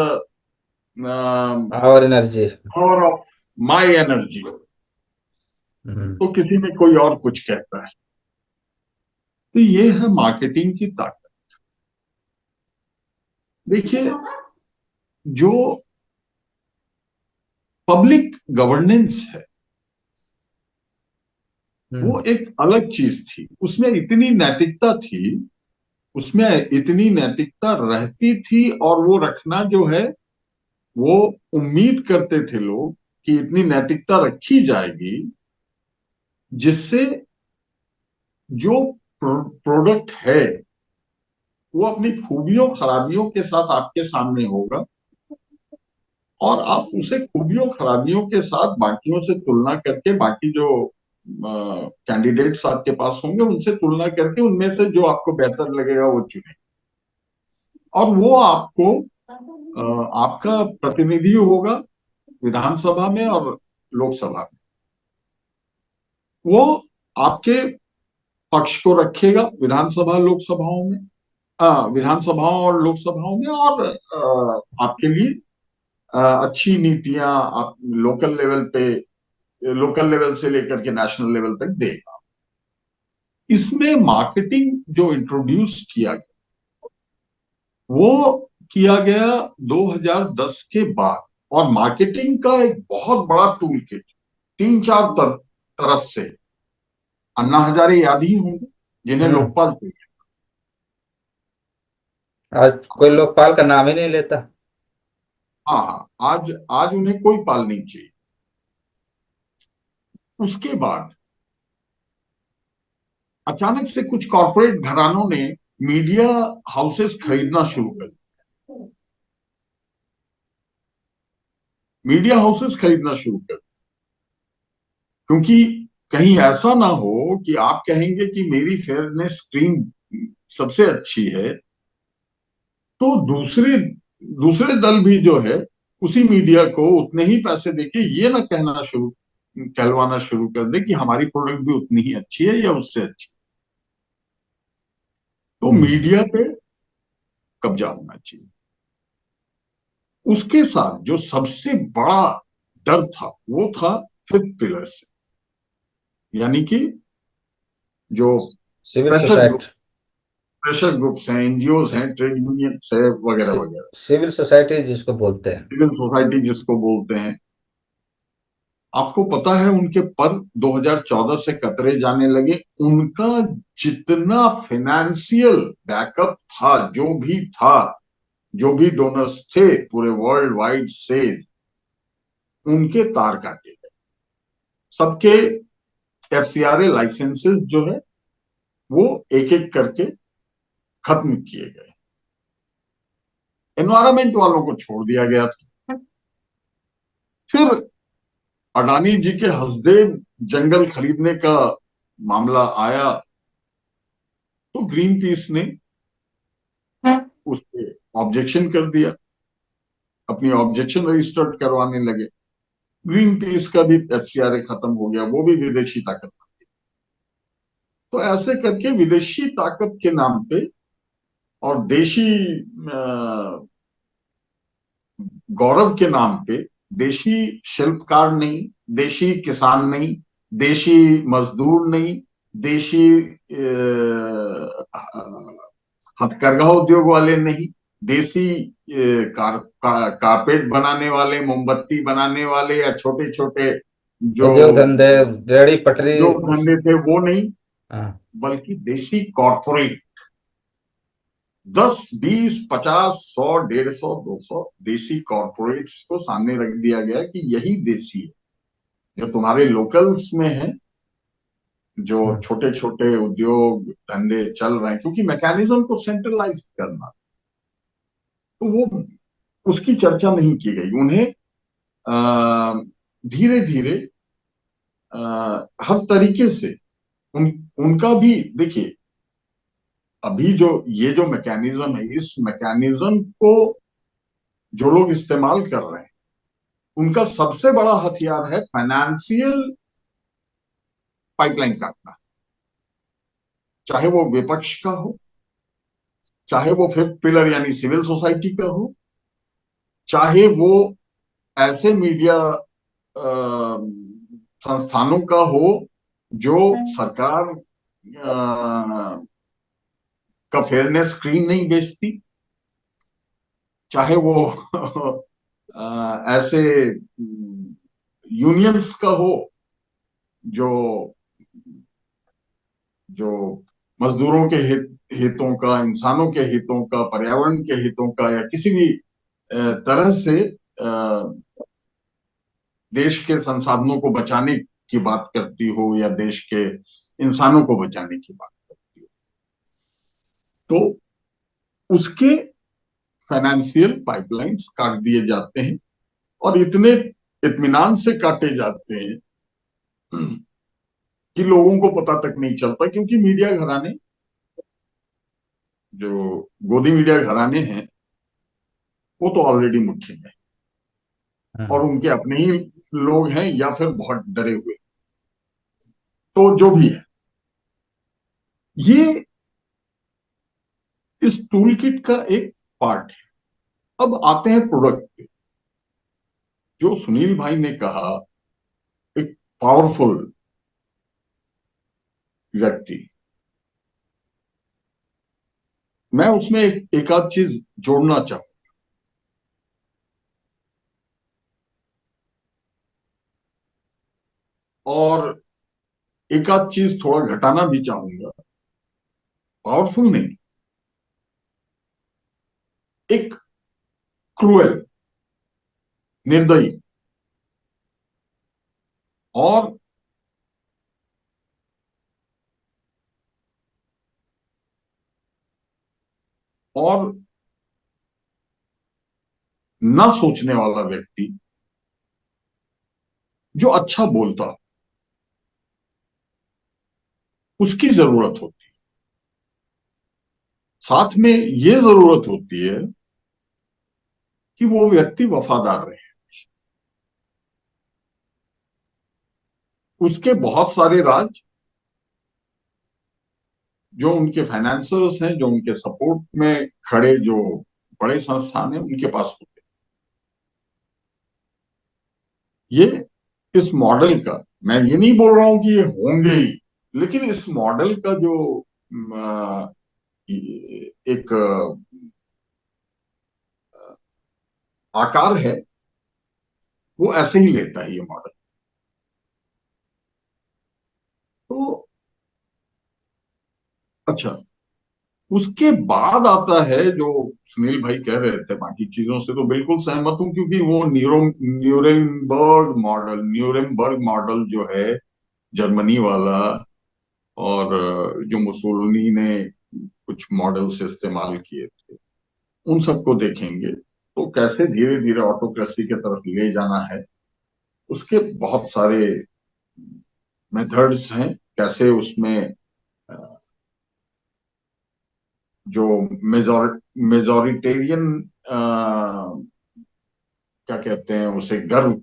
A: power energy.
B: Power of my energy,
A: hmm.
B: तो किसी में कोई और कुछ कहता है। तो ये है मार्केटिंग की ताकत। देखिए, जो पब्लिक गवर्नेंस है वो
A: हम्म।
B: एक अलग चीज थी, उसमें इतनी नैतिकता थी, उसमें इतनी नैतिकता रहती थी, और वो रखना जो है, वो उम्मीद करते थे लोग कि इतनी नैतिकता रखी जाएगी जिससे जो प्रोडक्ट है वो अपनी खूबियों खराबियों के साथ आपके सामने होगा, और आप उसे खूबियों खराबियों के साथ बाकियों से तुलना करके, बाकी जो कैंडिडेट्स आपके पास होंगे उनसे तुलना करके उनमें से जो आपको बेहतर लगेगा वो चुने, और वो आपको आपका प्रतिनिधि होगा विधानसभा में और लोकसभा में। वो आपके पक्ष को रखेगा विधानसभा लोकसभाओं में, विधानसभाओं और लोकसभाओं में, और आपके लिए अच्छी नीतियां आप लोकल लेवल पे, लोकल लेवल से लेकर के नेशनल लेवल तक देगा। इसमें मार्केटिंग जो इंट्रोड्यूस किया गया वो किया गया 2010 के बाद, और मार्केटिंग का एक बहुत बड़ा टूल किट तीन चार तरफ से, अन्ना हजारे याद ही होंगे जिन्हें
A: हम्म।
B: लोकपाल थे।
A: आज कोई लोकपाल का नाम ही नहीं लेता।
B: हाँ हाँ, आज आज उन्हें कोई पाल नहीं चाहिए। उसके बाद अचानक से कुछ कॉरपोरेट घरानों ने मीडिया हाउसेस खरीदना शुरू कर दिया, मीडिया हाउसेस खरीदना शुरू कर दिया, क्योंकि कहीं ऐसा ना हो कि आप कहेंगे कि मेरी फेयरनेस स्क्रीन सबसे अच्छी है, तो दूसरे दूसरे दल भी जो है उसी मीडिया को उतने ही पैसे देके ये ना कहलवाना शुरू कर दे कि हमारी प्रोडक्ट भी उतनी ही अच्छी है या उससे अच्छी। तो
A: हम्म।
B: मीडिया पे कब्जा होना चाहिए। उसके साथ जो सबसे बड़ा डर था वो था फिफ्थ पिलर से, यानी कि जो
A: civil
B: pressure group,
A: society.
B: Pressure groups हैं, एनजीओज हैं, ट्रेड यूनियंस है, वगैरह वगैरह,
A: सिविल सोसाइटी जिसको बोलते हैं।
B: सिविल सोसाइटी जिसको बोलते हैं। आपको पता है उनके पद 2014 से कतरे जाने लगे। उनका जितना फाइनेंशियल बैकअप था, जो भी डोनर्स थे पूरे वर्ल्ड वाइड से, उनके तार काटे गए। सबके एफसीआरए लाइसेंसेस जो है वो एक एक करके खत्म किए गए। एनवायरमेंट वालों को छोड़ दिया गया था। फिर अडानी जी के हसदेव जंगल खरीदने का मामला आया, तो ग्रीन पीस ने उस पे ऑब्जेक्शन कर दिया, अपनी ऑब्जेक्शन रजिस्टर्ड करवाने लगे। ग्रीन पीस का भी एफसीआरए खत्म हो गया, वो भी विदेशी ताकत। तो ऐसे करके विदेशी ताकत के नाम पे और देशी गौरव के नाम पे, देशी शिल्पकार नहीं, देशी किसान नहीं, देशी मजदूर नहीं, देशी हथकरघा उद्योग वाले नहीं, देसी कारपेट बनाने वाले, मोमबत्ती बनाने वाले, या छोटे छोटे जो
A: उद्योग धंधे, रेहड़ी पटरी।
B: जो धंधे थे वो नहीं,
A: हाँ।
B: बल्कि देसी कॉरपोरेट, 10, 20, 50, 100, 150, 200 देसी कॉरपोरेट्स को सामने रख दिया गया कि यही देसी है जो तुम्हारे लोकल्स में है, जो
A: हम्म।
B: छोटे छोटे उद्योग धंधे चल रहे हैं, क्योंकि मैकेनिज्म को सेंट्रलाइज करना, तो वो उसकी चर्चा नहीं की गई। उन्हें धीरे धीरे हर तरीके से उनका भी, देखिए, अभी जो ये जो मैकेनिज्म है, इस मैकेनिज्म को जो लोग इस्तेमाल कर रहे हैं उनका सबसे बड़ा हथियार है फाइनेंशियल पाइपलाइन काटना, चाहे वो विपक्ष का हो, चाहे वो फिफ्थ पिलर यानी सिविल सोसाइटी का हो, चाहे वो ऐसे मीडिया संस्थानों का हो जो सरकार का फेयरनेस क्रीम नहीं बेचती, चाहे वो ऐसे यूनियंस का हो जो जो मजदूरों के हितों का, इंसानों के हितों का, पर्यावरण के हितों का, या किसी भी तरह से देश के संसाधनों को बचाने की बात करती हो, या देश के इंसानों को बचाने की बात करती हो, तो उसके फाइनेंशियल पाइपलाइंस काट दिए जाते हैं, और इतने इत्मीनान से काटे जाते हैं कि लोगों को पता तक नहीं चलता, क्योंकि मीडिया घराने, जो गोदी मीडिया घराने हैं, वो तो ऑलरेडी मुट्ठी में, और उनके अपने ही लोग हैं या फिर बहुत डरे हुए। तो जो भी है, ये इस टूल किट का एक पार्ट है। अब आते हैं प्रोडक्ट पे। जो सुनील भाई ने कहा, एक पावरफुल व्यक्ति, मैं उसमें एक आध चीज जोड़ना चाहूँ, और एक आध चीज थोड़ा घटाना भी चाहूंगा। पावरफुल नहीं, एक क्रूएल, निर्दयी, और और न सोचने वाला व्यक्ति जो अच्छा बोलता, उसकी जरूरत होती है। साथ में ये जरूरत होती है कि वो व्यक्ति वफादार रहे। उसके बहुत सारे राज, जो उनके फाइनेंसर्स हैं, जो उनके सपोर्ट में खड़े जो बड़े संस्थान हैं, उनके पास होते हैं। ये इस मॉडल का, मैं ये नहीं बोल रहा हूं कि ये होंगे ही, लेकिन इस मॉडल का जो एक आकार है, वो ऐसे ही लेता है ये मॉडल। तो अच्छा, उसके बाद आता है जो सुनील भाई कह रहे थे, बाकी चीजों से तो बिल्कुल सहमत हूं, क्योंकि वो न्यूरेमबर्ग मॉडल जो है, जर्मनी वाला, और जो मुसोलिनी ने कुछ मॉडल्स इस्तेमाल किए थे, उन सबको देखेंगे तो कैसे धीरे धीरे ऑटोक्रेसी की तरफ ले जाना है, उसके बहुत सारे मेथड्स हैं। कैसे उसमें जो मेजोरिटेरियन क्या कहते हैं उसे, गर्व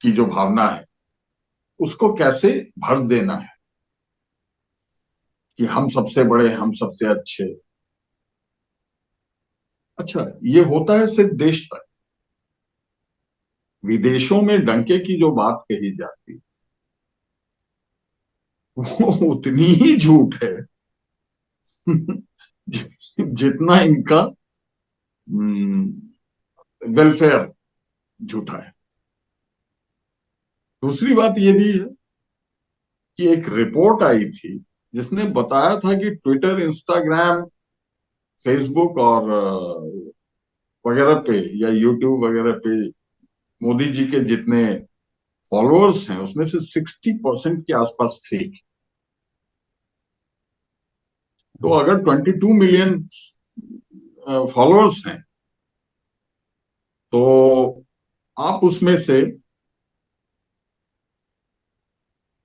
B: की जो भावना है, उसको कैसे भर देना है कि हम सबसे बड़े, हम सबसे अच्छे। अच्छा, ये होता है सिर्फ देश तक। विदेशों में डंके की जो बात कही जाती, वो उतनी ही झूठ है जितना इनका वेलफेयर झूठा है। दूसरी बात ये भी है कि एक रिपोर्ट आई थी जिसने बताया था कि ट्विटर, इंस्टाग्राम, फेसबुक और वगैरह पे, या यूट्यूब वगैरह पे, मोदी जी के जितने फॉलोअर्स हैं, उसमें से 60% के आसपास फेक। तो अगर 22 मिलियन फॉलोअर्स हैं, तो आप उसमें से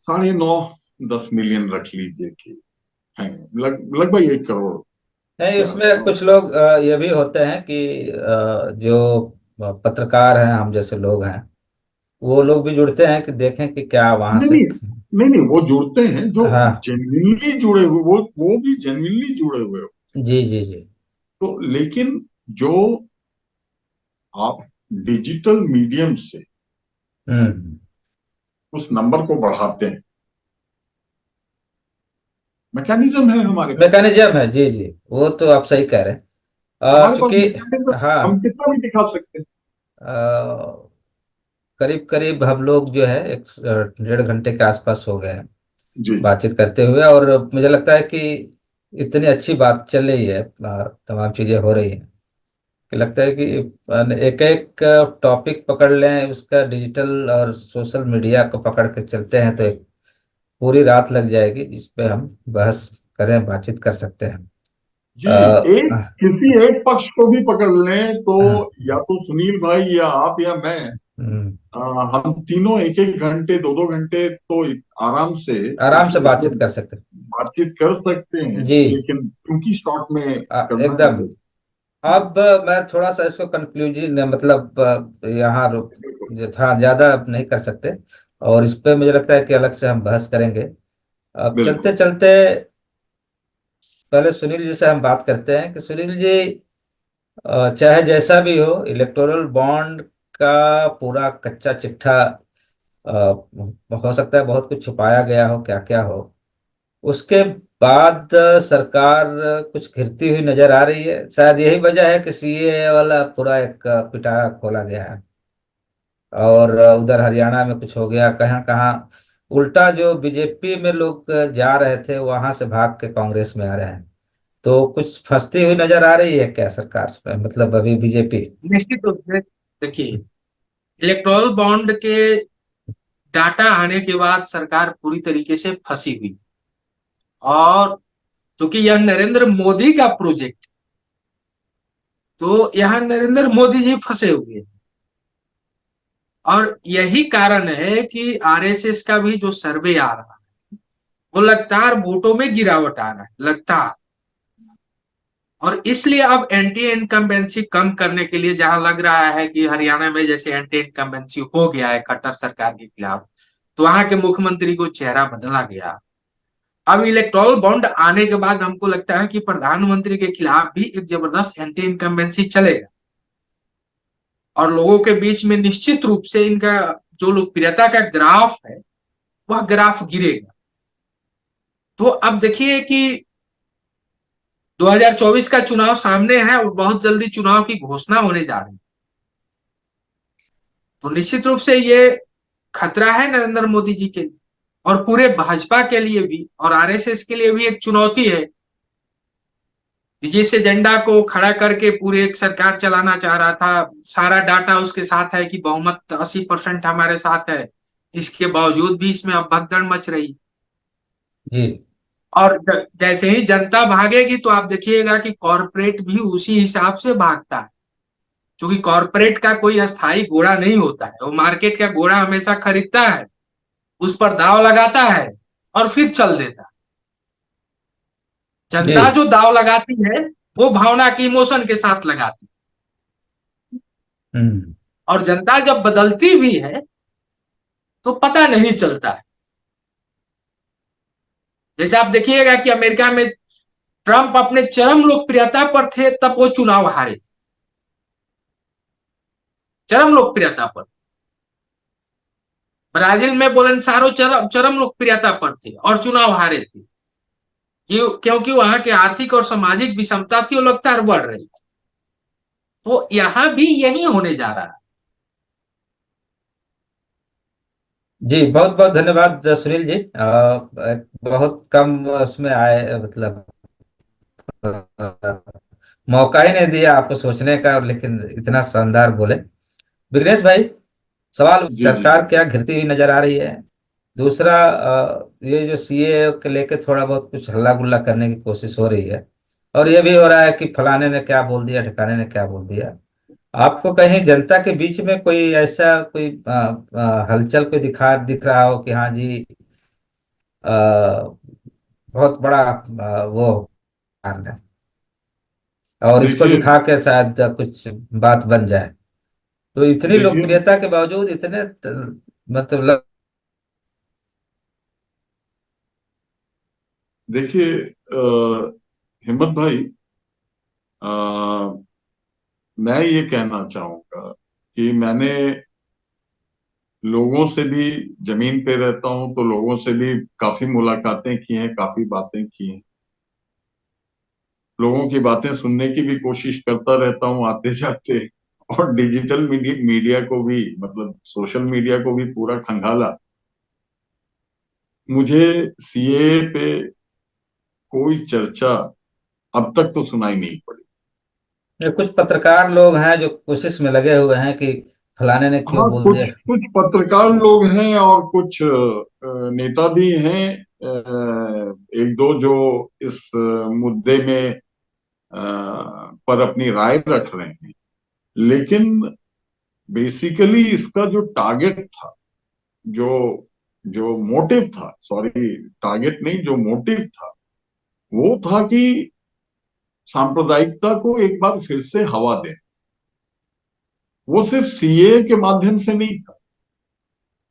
B: 9.5 10 मिलियन रख लीजिए कि हैं, लगभग 1 करोड़
A: नहीं,
B: के
A: उसमें
B: आसपास।
A: कुछ लोग ये भी होते हैं कि जो पत्रकार हैं, हम जैसे लोग हैं, वो लोग भी जुड़ते हैं कि देखें कि क्या वहां
B: नहीं
A: से।
B: नहीं, नहीं नहीं, वो जुड़ते हैं जो
A: हाँ।
B: जेन्युइनली जुड़े हुए, वो भी जेन्युइनली जुड़े हुए हो।
A: जी जी जी।
B: तो लेकिन जो आप डिजिटल मीडियम से
A: हम्म।
B: उस नंबर को बढ़ाते हैं, मैकेनिज्म है हमारे पास।
A: मैकेनिज्म है, जी जी, वो तो आप सही कह रहे हैं।
B: हमारे पास
A: चूंकि
B: मैकेनिज्म, हम
A: हाँ,
B: कितना भी दिखा सकते हैं।
A: करीब करीब हम लोग जो है एक 1.5 घंटे के आसपास हो गए हैं
B: जी जी।
A: बातचीत करते हुए, और मुझे लगता है कि इतनी अच्छी बात चल रही है, तमाम चीजें हो रही हैं कि लगता है कि एक एक टॉपिक पकड़ लें उसका, डिजिटल और सोशल मीडिया को पकड़ के चलते हैं तो एक पूरी रात लग जाएगी जिस पे हम बहस करें, बातचीत कर सकते हैं।
B: जी,
A: अ,
B: एक किसी एक पक्ष को भी पकड़ लें तो,
A: हाँ,
B: या तो सुनील भाई या आप या मैं,
A: हम्म,
B: अ, हम तीनों एक एक घंटे, दो दो घंटे तो आराम से
A: आराम से
B: इसमें
A: बातचीत कर सकते
B: बातचीत कर सकते हैं।
A: हैं जी।
B: लेकिन क्योंकि शॉर्ट में करना है
A: एकदम।
B: तो। जी
A: अब मैं थोड़ा सा इसको कंक्लूजन मतलब यहाँ
B: बिल्कुल
A: जो था ज्यादा नहीं कर सकते, और इस पे मुझे लगता है कि अलग से हम बहस करेंगे। अब चलते
B: बिल्कुल।
A: चलते पहले सुनील जी से हम बात करते हैं कि सुनील जी, चाहे जैसा भी हो, इलेक्टोरल बॉन्ड का पूरा कच्चा चिट्ठा, हो सकता है बहुत कुछ छुपाया गया हो, क्या क्या हो, उसके बाद सरकार कुछ घिरती हुई नजर आ रही है। शायद यही वजह है कि सीए वाला पूरा एक पिटारा खोला गया है, और उधर हरियाणा में कुछ हो गया, कहाँ कहाँ उल्टा जो बीजेपी में लोग जा रहे थे वहां से भाग के कांग्रेस में आ रहे हैं। तो कुछ फंसती हुई नजर आ रही है क्या सरकार, मतलब अभी बीजेपी।
C: निश्चित रूप से देखिए, इलेक्टोरल बॉन्ड के डाटा आने के बाद सरकार पूरी तरीके से फंसी हुई, और चूंकि यह नरेंद्र मोदी का प्रोजेक्ट, तो यहाँ नरेंद्र मोदी जी फंसे हुए हैं। और यही कारण है कि आरएसएस का भी जो सर्वे आ रहा है, वो लगातार वोटों में गिरावट आ रहा है लगातार। और इसलिए अब एंटी इनकम्बेंसी कम करने के लिए, जहां लग रहा है कि हरियाणा में जैसे एंटी इनकम्बेंसी हो गया है खट्टर सरकार के खिलाफ, तो वहां के मुख्यमंत्री को चेहरा बदला गया। अब इलेक्टोरल बॉन्ड आने के बाद हमको लगता है कि प्रधानमंत्री के खिलाफ भी एक जबरदस्त एंटी इनकम्बेंसी चलेगा, और लोगों के बीच में निश्चित रूप से इनका जो लोकप्रियता का ग्राफ है, वह ग्राफ गिरेगा। तो अब देखिए कि 2024 का चुनाव सामने है, और बहुत जल्दी चुनाव की घोषणा होने जा रही है। तो निश्चित रूप से ये खतरा है नरेंद्र मोदी जी के लिए, और पूरे भाजपा के लिए भी, और आरएसएस के लिए भी एक चुनौती है कि जिस एजेंडा को खड़ा करके पूरे एक सरकार चलाना चाह रहा था, सारा डाटा उसके साथ है कि बहुमत 80% हमारे साथ है, इसके बावजूद भी इसमें अब भगदड़ मच रही।
A: जी
C: और जैसे ही जनता भागेगी तो आप देखिएगा कि कॉरपोरेट भी उसी हिसाब से भागता है, क्योंकि कॉरपोरेट का कोई अस्थाई घोड़ा नहीं होता है, वो मार्केट का घोड़ा हमेशा खरीदता है, उस पर दाव लगाता है और फिर चल देता है।
A: जी।
C: जनता जो दाव लगाती है, वो भावना की इमोशन के साथ लगाती है।
A: हम्म।
C: और जनता जब बदलती भी है तो पता नहीं चलता है। जैसे आप देखिएगा कि अमेरिका में ट्रंप अपने चरम लोकप्रियता पर थे, तब वो चुनाव हारे थे, चरम लोकप्रियता पर। ब्राजील में बोलेंसारो चरम चरम लोकप्रियता पर थे और चुनाव हारे थे, क्योंकि वहां की आर्थिक और सामाजिक विषमता थी, वो लगातार बढ़ रही थी। तो यहाँ भी यही होने जा रहा है।
A: जी बहुत बहुत धन्यवाद सुनील जी। बहुत कम उसमें आए, मतलब मौका ही नहीं दिया आपको सोचने का, लेकिन इतना शानदार बोले। विघ्नेश भाई, सवाल,
B: जी जी।
A: सरकार क्या घिरती हुई नजर आ रही है? दूसरा, ये जो सीए के लेके थोड़ा बहुत कुछ हल्ला गुल्ला करने की कोशिश हो रही है, और ये भी हो रहा है कि फलाने ने क्या बोल दिया, ठिकाने ने क्या बोल दिया। आपको कहीं जनता के बीच में कोई ऐसा कोई हलचल कोई दिख रहा हो कि हाँ जी, बहुत बड़ा वो कारण है, और इसको
B: देखिए,
A: दिखा के शायद कुछ बात बन जाए। तो इतनी
B: देखिए
A: लोकप्रियता के बावजूद इतने मतलब
B: देखिए हिम्मत भाई, अ, मैं ये कहना चाहूंगा कि मैंने लोगों से भी, जमीन पे रहता हूं तो लोगों से भी काफी मुलाकातें की हैं, काफी बातें की हैं। लोगों की बातें सुनने की भी कोशिश करता रहता हूँ आते जाते। और डिजिटल मीडिया को भी, मतलब सोशल मीडिया को भी पूरा खंगाला। मुझे सीए पे कोई चर्चा अब तक तो सुनाई नहीं पड़ी।
A: ये कुछ पत्रकार लोग हैं जो कोशिश में लगे हुए हैं कि फलाने ने क्यों
B: हाँ,
A: बोल
B: कुछ
A: दिया।
B: कुछ पत्रकार लोग हैं और कुछ नेता भी हैं, एक दो जो इस मुद्दे में पर अपनी राय रख रहे हैं। लेकिन बेसिकली इसका जो टारगेट था, जो जो मोटिव था, सॉरी, टारगेट नहीं, जो मोटिव था, वो था कि सांप्रदायिकता को एक बार फिर से हवा दें। वो सिर्फ सीए के माध्यम से नहीं था।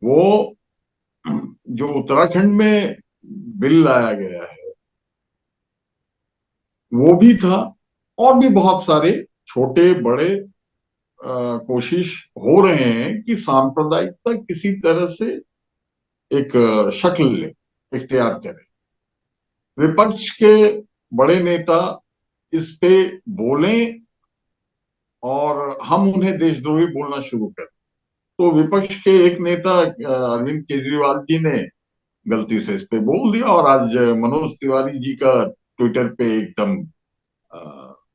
B: वो जो उत्तराखंड में बिल लाया गया है वो भी था। और भी बहुत सारे छोटे बड़े कोशिश हो रहे हैं कि सांप्रदायिकता किसी तरह से एक शक्ल ले, इख्तियार करे। विपक्ष के बड़े नेता इस पे बोलें और हम उन्हें देशद्रोही बोलना शुरू करें। तो विपक्ष के एक नेता अरविंद केजरीवाल जी ने गलती से इस पे बोल दिया, और आज मनोज तिवारी जी का ट्विटर पे एकदम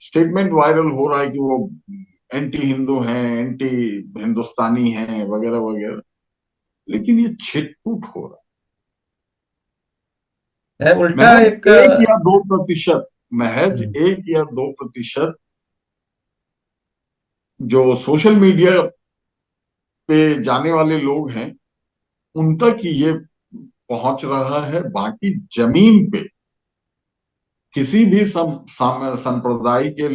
B: स्टेटमेंट वायरल हो रहा है कि वो एंटी हिंदू हैं, एंटी हिंदुस्तानी हैं, वगैरह वगैरह। लेकिन ये छिटपुट हो रहा
A: है
B: है।
A: उल्टा
B: महज
A: एक
B: 1 या 2%, महज
A: हम्म,
B: 1 या 2% जो सोशल मीडिया पे जाने वाले लोग हैं उन तक ये पहुंच रहा है। बाकी जमीन पे किसी भी संप्रदाय के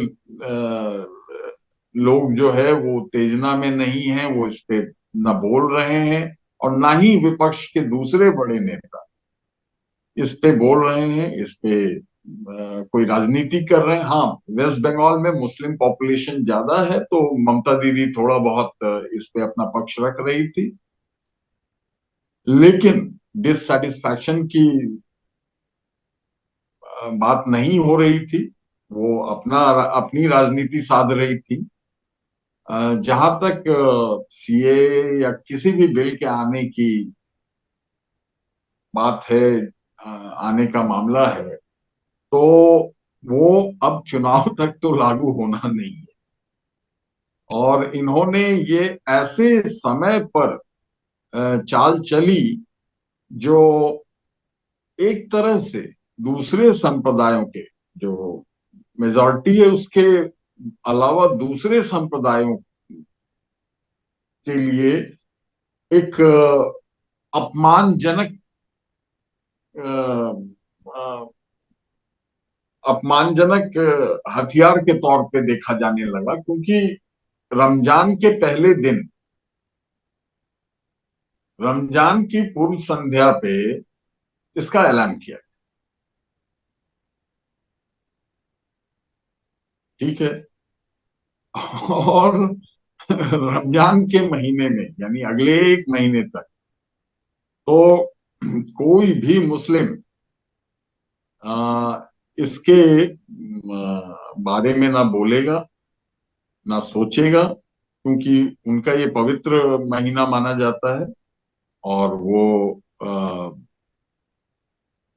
B: लोग जो है वो उत्तेजना में नहीं है, वो इस पे न बोल रहे हैं, और ना ही विपक्ष के दूसरे बड़े नेता इस पे बोल रहे हैं, इस पे कोई राजनीति कर रहे हैं। हाँ, वेस्ट बंगाल में मुस्लिम पॉपुलेशन ज्यादा है तो ममता दीदी थोड़ा बहुत इस पे अपना पक्ष रख रही थी। लेकिन डिससेटिस्फैक्शन की बात नहीं हो रही थी। वो अपनी राजनीति साध रही थी। जहां तक सीए या किसी भी बिल के आने की बात है, आने का मामला है, तो वो अब चुनाव तक तो लागू होना नहीं है। और इन्होंने ये ऐसे समय पर चाल चली जो एक तरह से दूसरे संप्रदायों के, जो मेजॉरिटी है उसके अलावा दूसरे संप्रदायों के लिए एक अपमानजनक अपमानजनक हथियार के तौर पे देखा जाने लगा। क्योंकि रमजान के पहले दिन, रमजान की पूर्व संध्या पे इसका ऐलान किया, ठीक है। और रमजान के महीने में, यानी अगले 1 महीने तक, तो कोई भी मुस्लिम इसके बारे में ना बोलेगा, ना सोचेगा, क्योंकि उनका ये पवित्र महीना माना जाता है। और वो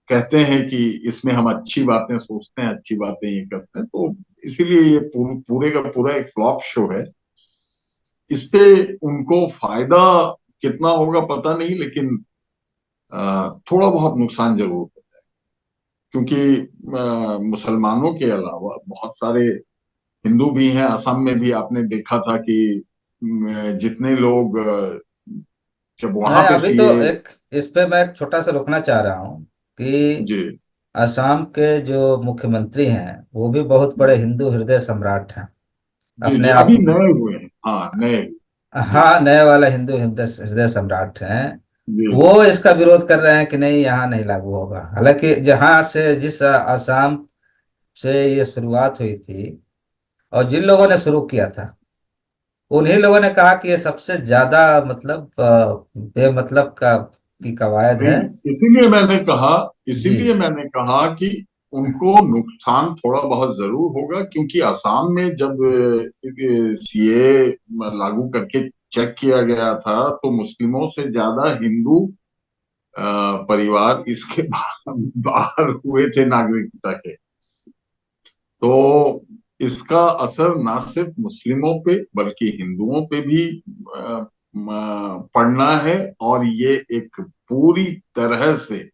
B: कहते हैं कि इसमें हम अच्छी बातें सोचते हैं, अच्छी बातें ये करते हैं। तो इसीलिए ये पूरे का पूरा एक फ्लॉप शो है। इससे उनको फायदा कितना होगा पता नहीं, लेकिन थोड़ा बहुत नुकसान जरूर होगा। क्योंकि मुसलमानों के अलावा बहुत सारे हिंदू भी हैं। असम में भी आपने देखा था कि जितने लोग जब वहां
A: मैं
B: पे
A: अभी तो
B: सीए।
A: एक इस पे मैं एक छोटा सा रुकना चाह रहा हूँ कि
B: जी
A: असम के जो मुख्यमंत्री हैं वो भी बहुत बड़े हिंदू हृदय सम्राट हैं
B: जी
A: अपने
B: जी,
A: आप
B: अभी
A: में।
B: नए हुए हैं, हाँ नए। जी
A: हाँ, नया वाला हिंदू हृदय हृदय सम्राट हैं,
B: जी जी
A: वो इसका विरोध कर रहे हैं कि नहीं, यहाँ नहीं लागू होगा। हालांकि जहां से, जिस आसाम से ये शुरुआत हुई थी और जिन लोगों ने शुरू किया था, उन्हीं लोगों ने कहा कि ये सबसे ज्यादा मतलब बेमतलब का की कवायद है।
B: नहीं, इसीलिए मैंने कहा,
A: जी
B: इसीलिए मैंने कहा कि उनको नुकसान थोड़ा बहुत जरूर होगा, क्योंकि असम में जब सीए लागू करके चेक किया गया था तो मुस्लिमों से ज्यादा हिंदू अ, परिवार इसके बाहर हुए थे नागरिकता के। तो इसका असर ना सिर्फ मुस्लिमों पे बल्कि हिंदुओं पे भी पड़ना है। और ये एक पूरी तरह से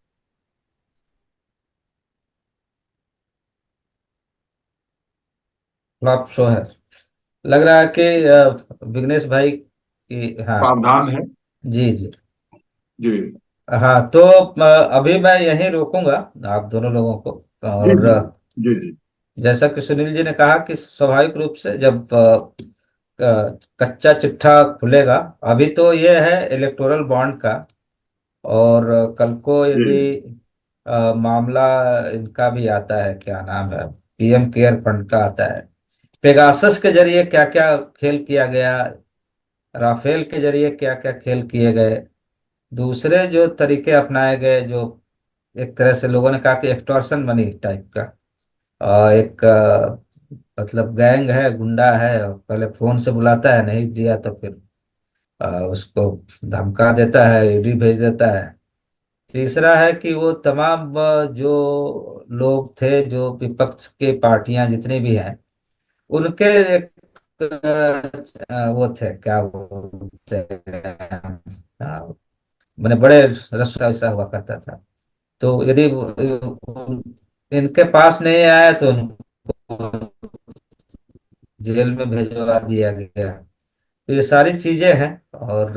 A: फ्लॉप शो है। लग रहा है कि विघ्नेश भाई की, हाँ।
B: प्रावधान है।
A: जी जी।
B: जी
A: हाँ, तो अभी मैं यहीं रोकूंगा आप दोनों लोगों को।
B: जी
A: और
B: जी जी जी
A: जैसा कि सुनील जी ने कहा कि स्वाभाविक रूप से जब कच्चा चिट्ठा खुलेगा, अभी तो ये है इलेक्टोरल बॉन्ड का। और कल को
B: जी
A: यदि मामला इनका भी आता है, क्या नाम है, पीएम केयर फंड का आता है, पेगासस के जरिए क्या क्या खेल किया गया, राफेल के जरिए क्या क्या खेल किए गए, दूसरे जो तरीके अपनाए गए, जो एक तरह से लोगों ने कहा कि एक्सटॉर्शन मनी टाइप का, एक मतलब गैंग है, गुंडा है, और पहले फोन से बुलाता है, नहीं दिया तो फिर उसको धमका देता है, ईडी भेज देता है। तीसरा है कि वो तमाम जो लोग थे, जो विपक्ष के पार्टियां जितनी भी हैं, उनके एक वो थे, क्या बोलते हैं, मैंने बड़े रस का ऐसा हुआ करता था। तो यदि इनके पास नहीं आया तो उनको जेल में भेजवा दिया गया। तो ये सारी चीजें हैं। और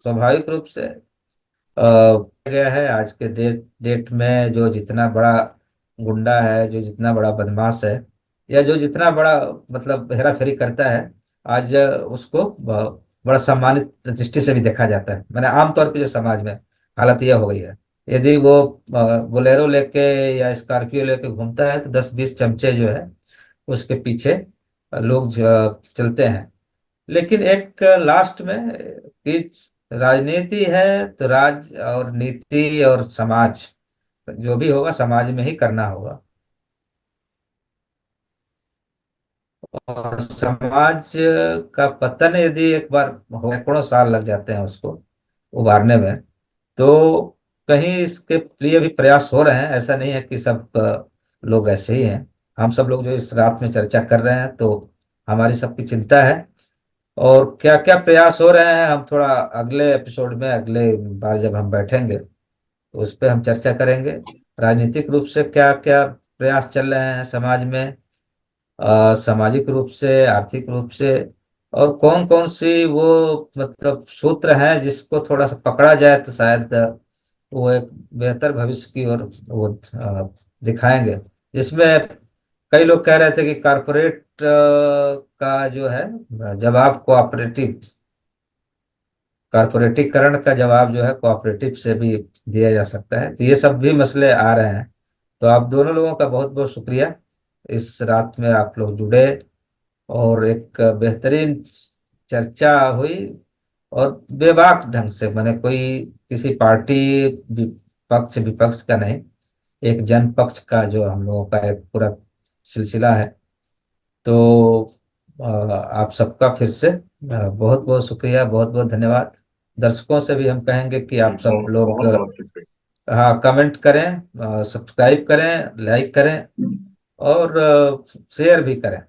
A: स्वाभाविक रूप से गया है आज के डेट में, जो जितना बड़ा गुंडा है, जो जितना बड़ा बदमाश है, या जो जितना बड़ा मतलब हेरा फेरी करता है, आज उसको बड़ा सम्मानित दृष्टि से भी देखा जाता है। मैंने आमतौर पे जो समाज में हालत यह हो गई है, यदि वो बोलेरो लेके या स्कॉर्पियो लेके घूमता है तो 10-20 चमचे जो है उसके पीछे लोग चलते हैं। लेकिन एक लास्ट में कि राजनीति है तो राज और नीति और समाज, जो भी होगा समाज में ही करना होगा। और समाज का पतन यदि एक बार हो, सैकड़ों साल लग जाते हैं उसको उभारने में। तो कहीं इसके लिए भी प्रयास हो रहे हैं, ऐसा नहीं है कि सब लोग ऐसे ही हैं। हम सब लोग जो इस रात में चर्चा कर रहे हैं, तो हमारी सबकी चिंता है। और क्या क्या प्रयास हो रहे हैं, हम थोड़ा अगले एपिसोड में, अगले बार जब हम बैठेंगे तो उस पर हम चर्चा करेंगे। राजनीतिक रूप से क्या क्या प्रयास चल रहे हैं समाज में, सामाजिक रूप से, आर्थिक रूप से, और कौन कौन सी वो मतलब सूत्र हैं जिसको थोड़ा सा पकड़ा जाए तो शायद वो एक बेहतर भविष्य की ओर वो दिखाएंगे। जिसमें कई लोग कह रहे थे कि कारपोरेट का जो है जवाब कोऑपरेटिव, कारपोरेटीकरण का जवाब जो है कोऑपरेटिव से भी दिया जा सकता है। तो ये सब भी मसले आ रहे हैं। तो आप दोनों लोगों का बहुत बहुत शुक्रिया, इस रात में आप लोग जुड़े और एक बेहतरीन चर्चा हुई। और बेबाक ढंग से, मैंने कोई किसी पार्टी पक्ष विपक्ष का नहीं, एक जन पक्ष का जो हम लोगों का एक पूरा सिलसिला है। तो आप सबका फिर से बहुत बहुत शुक्रिया, बहुत बहुत धन्यवाद। दर्शकों से भी हम कहेंगे कि
B: जी,
A: आप सब
B: बहुत
A: लोग
B: बहुत बहुत शुक्रिया।
A: हाँ, कमेंट करें, सब्सक्राइब करें, लाइक करें, और शेयर भी करें।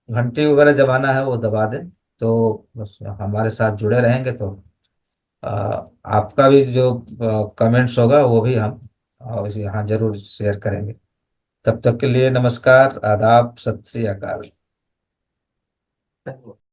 A: घंटी वगैरह दबाना है वो दबा दें। तो बस हमारे साथ जुड़े रहेंगे तो अ, आपका भी जो कमेंट्स होगा वो भी हम यहाँ जरूर शेयर करेंगे। तब तक के लिए नमस्कार, आदाब, सत श्री अकाल।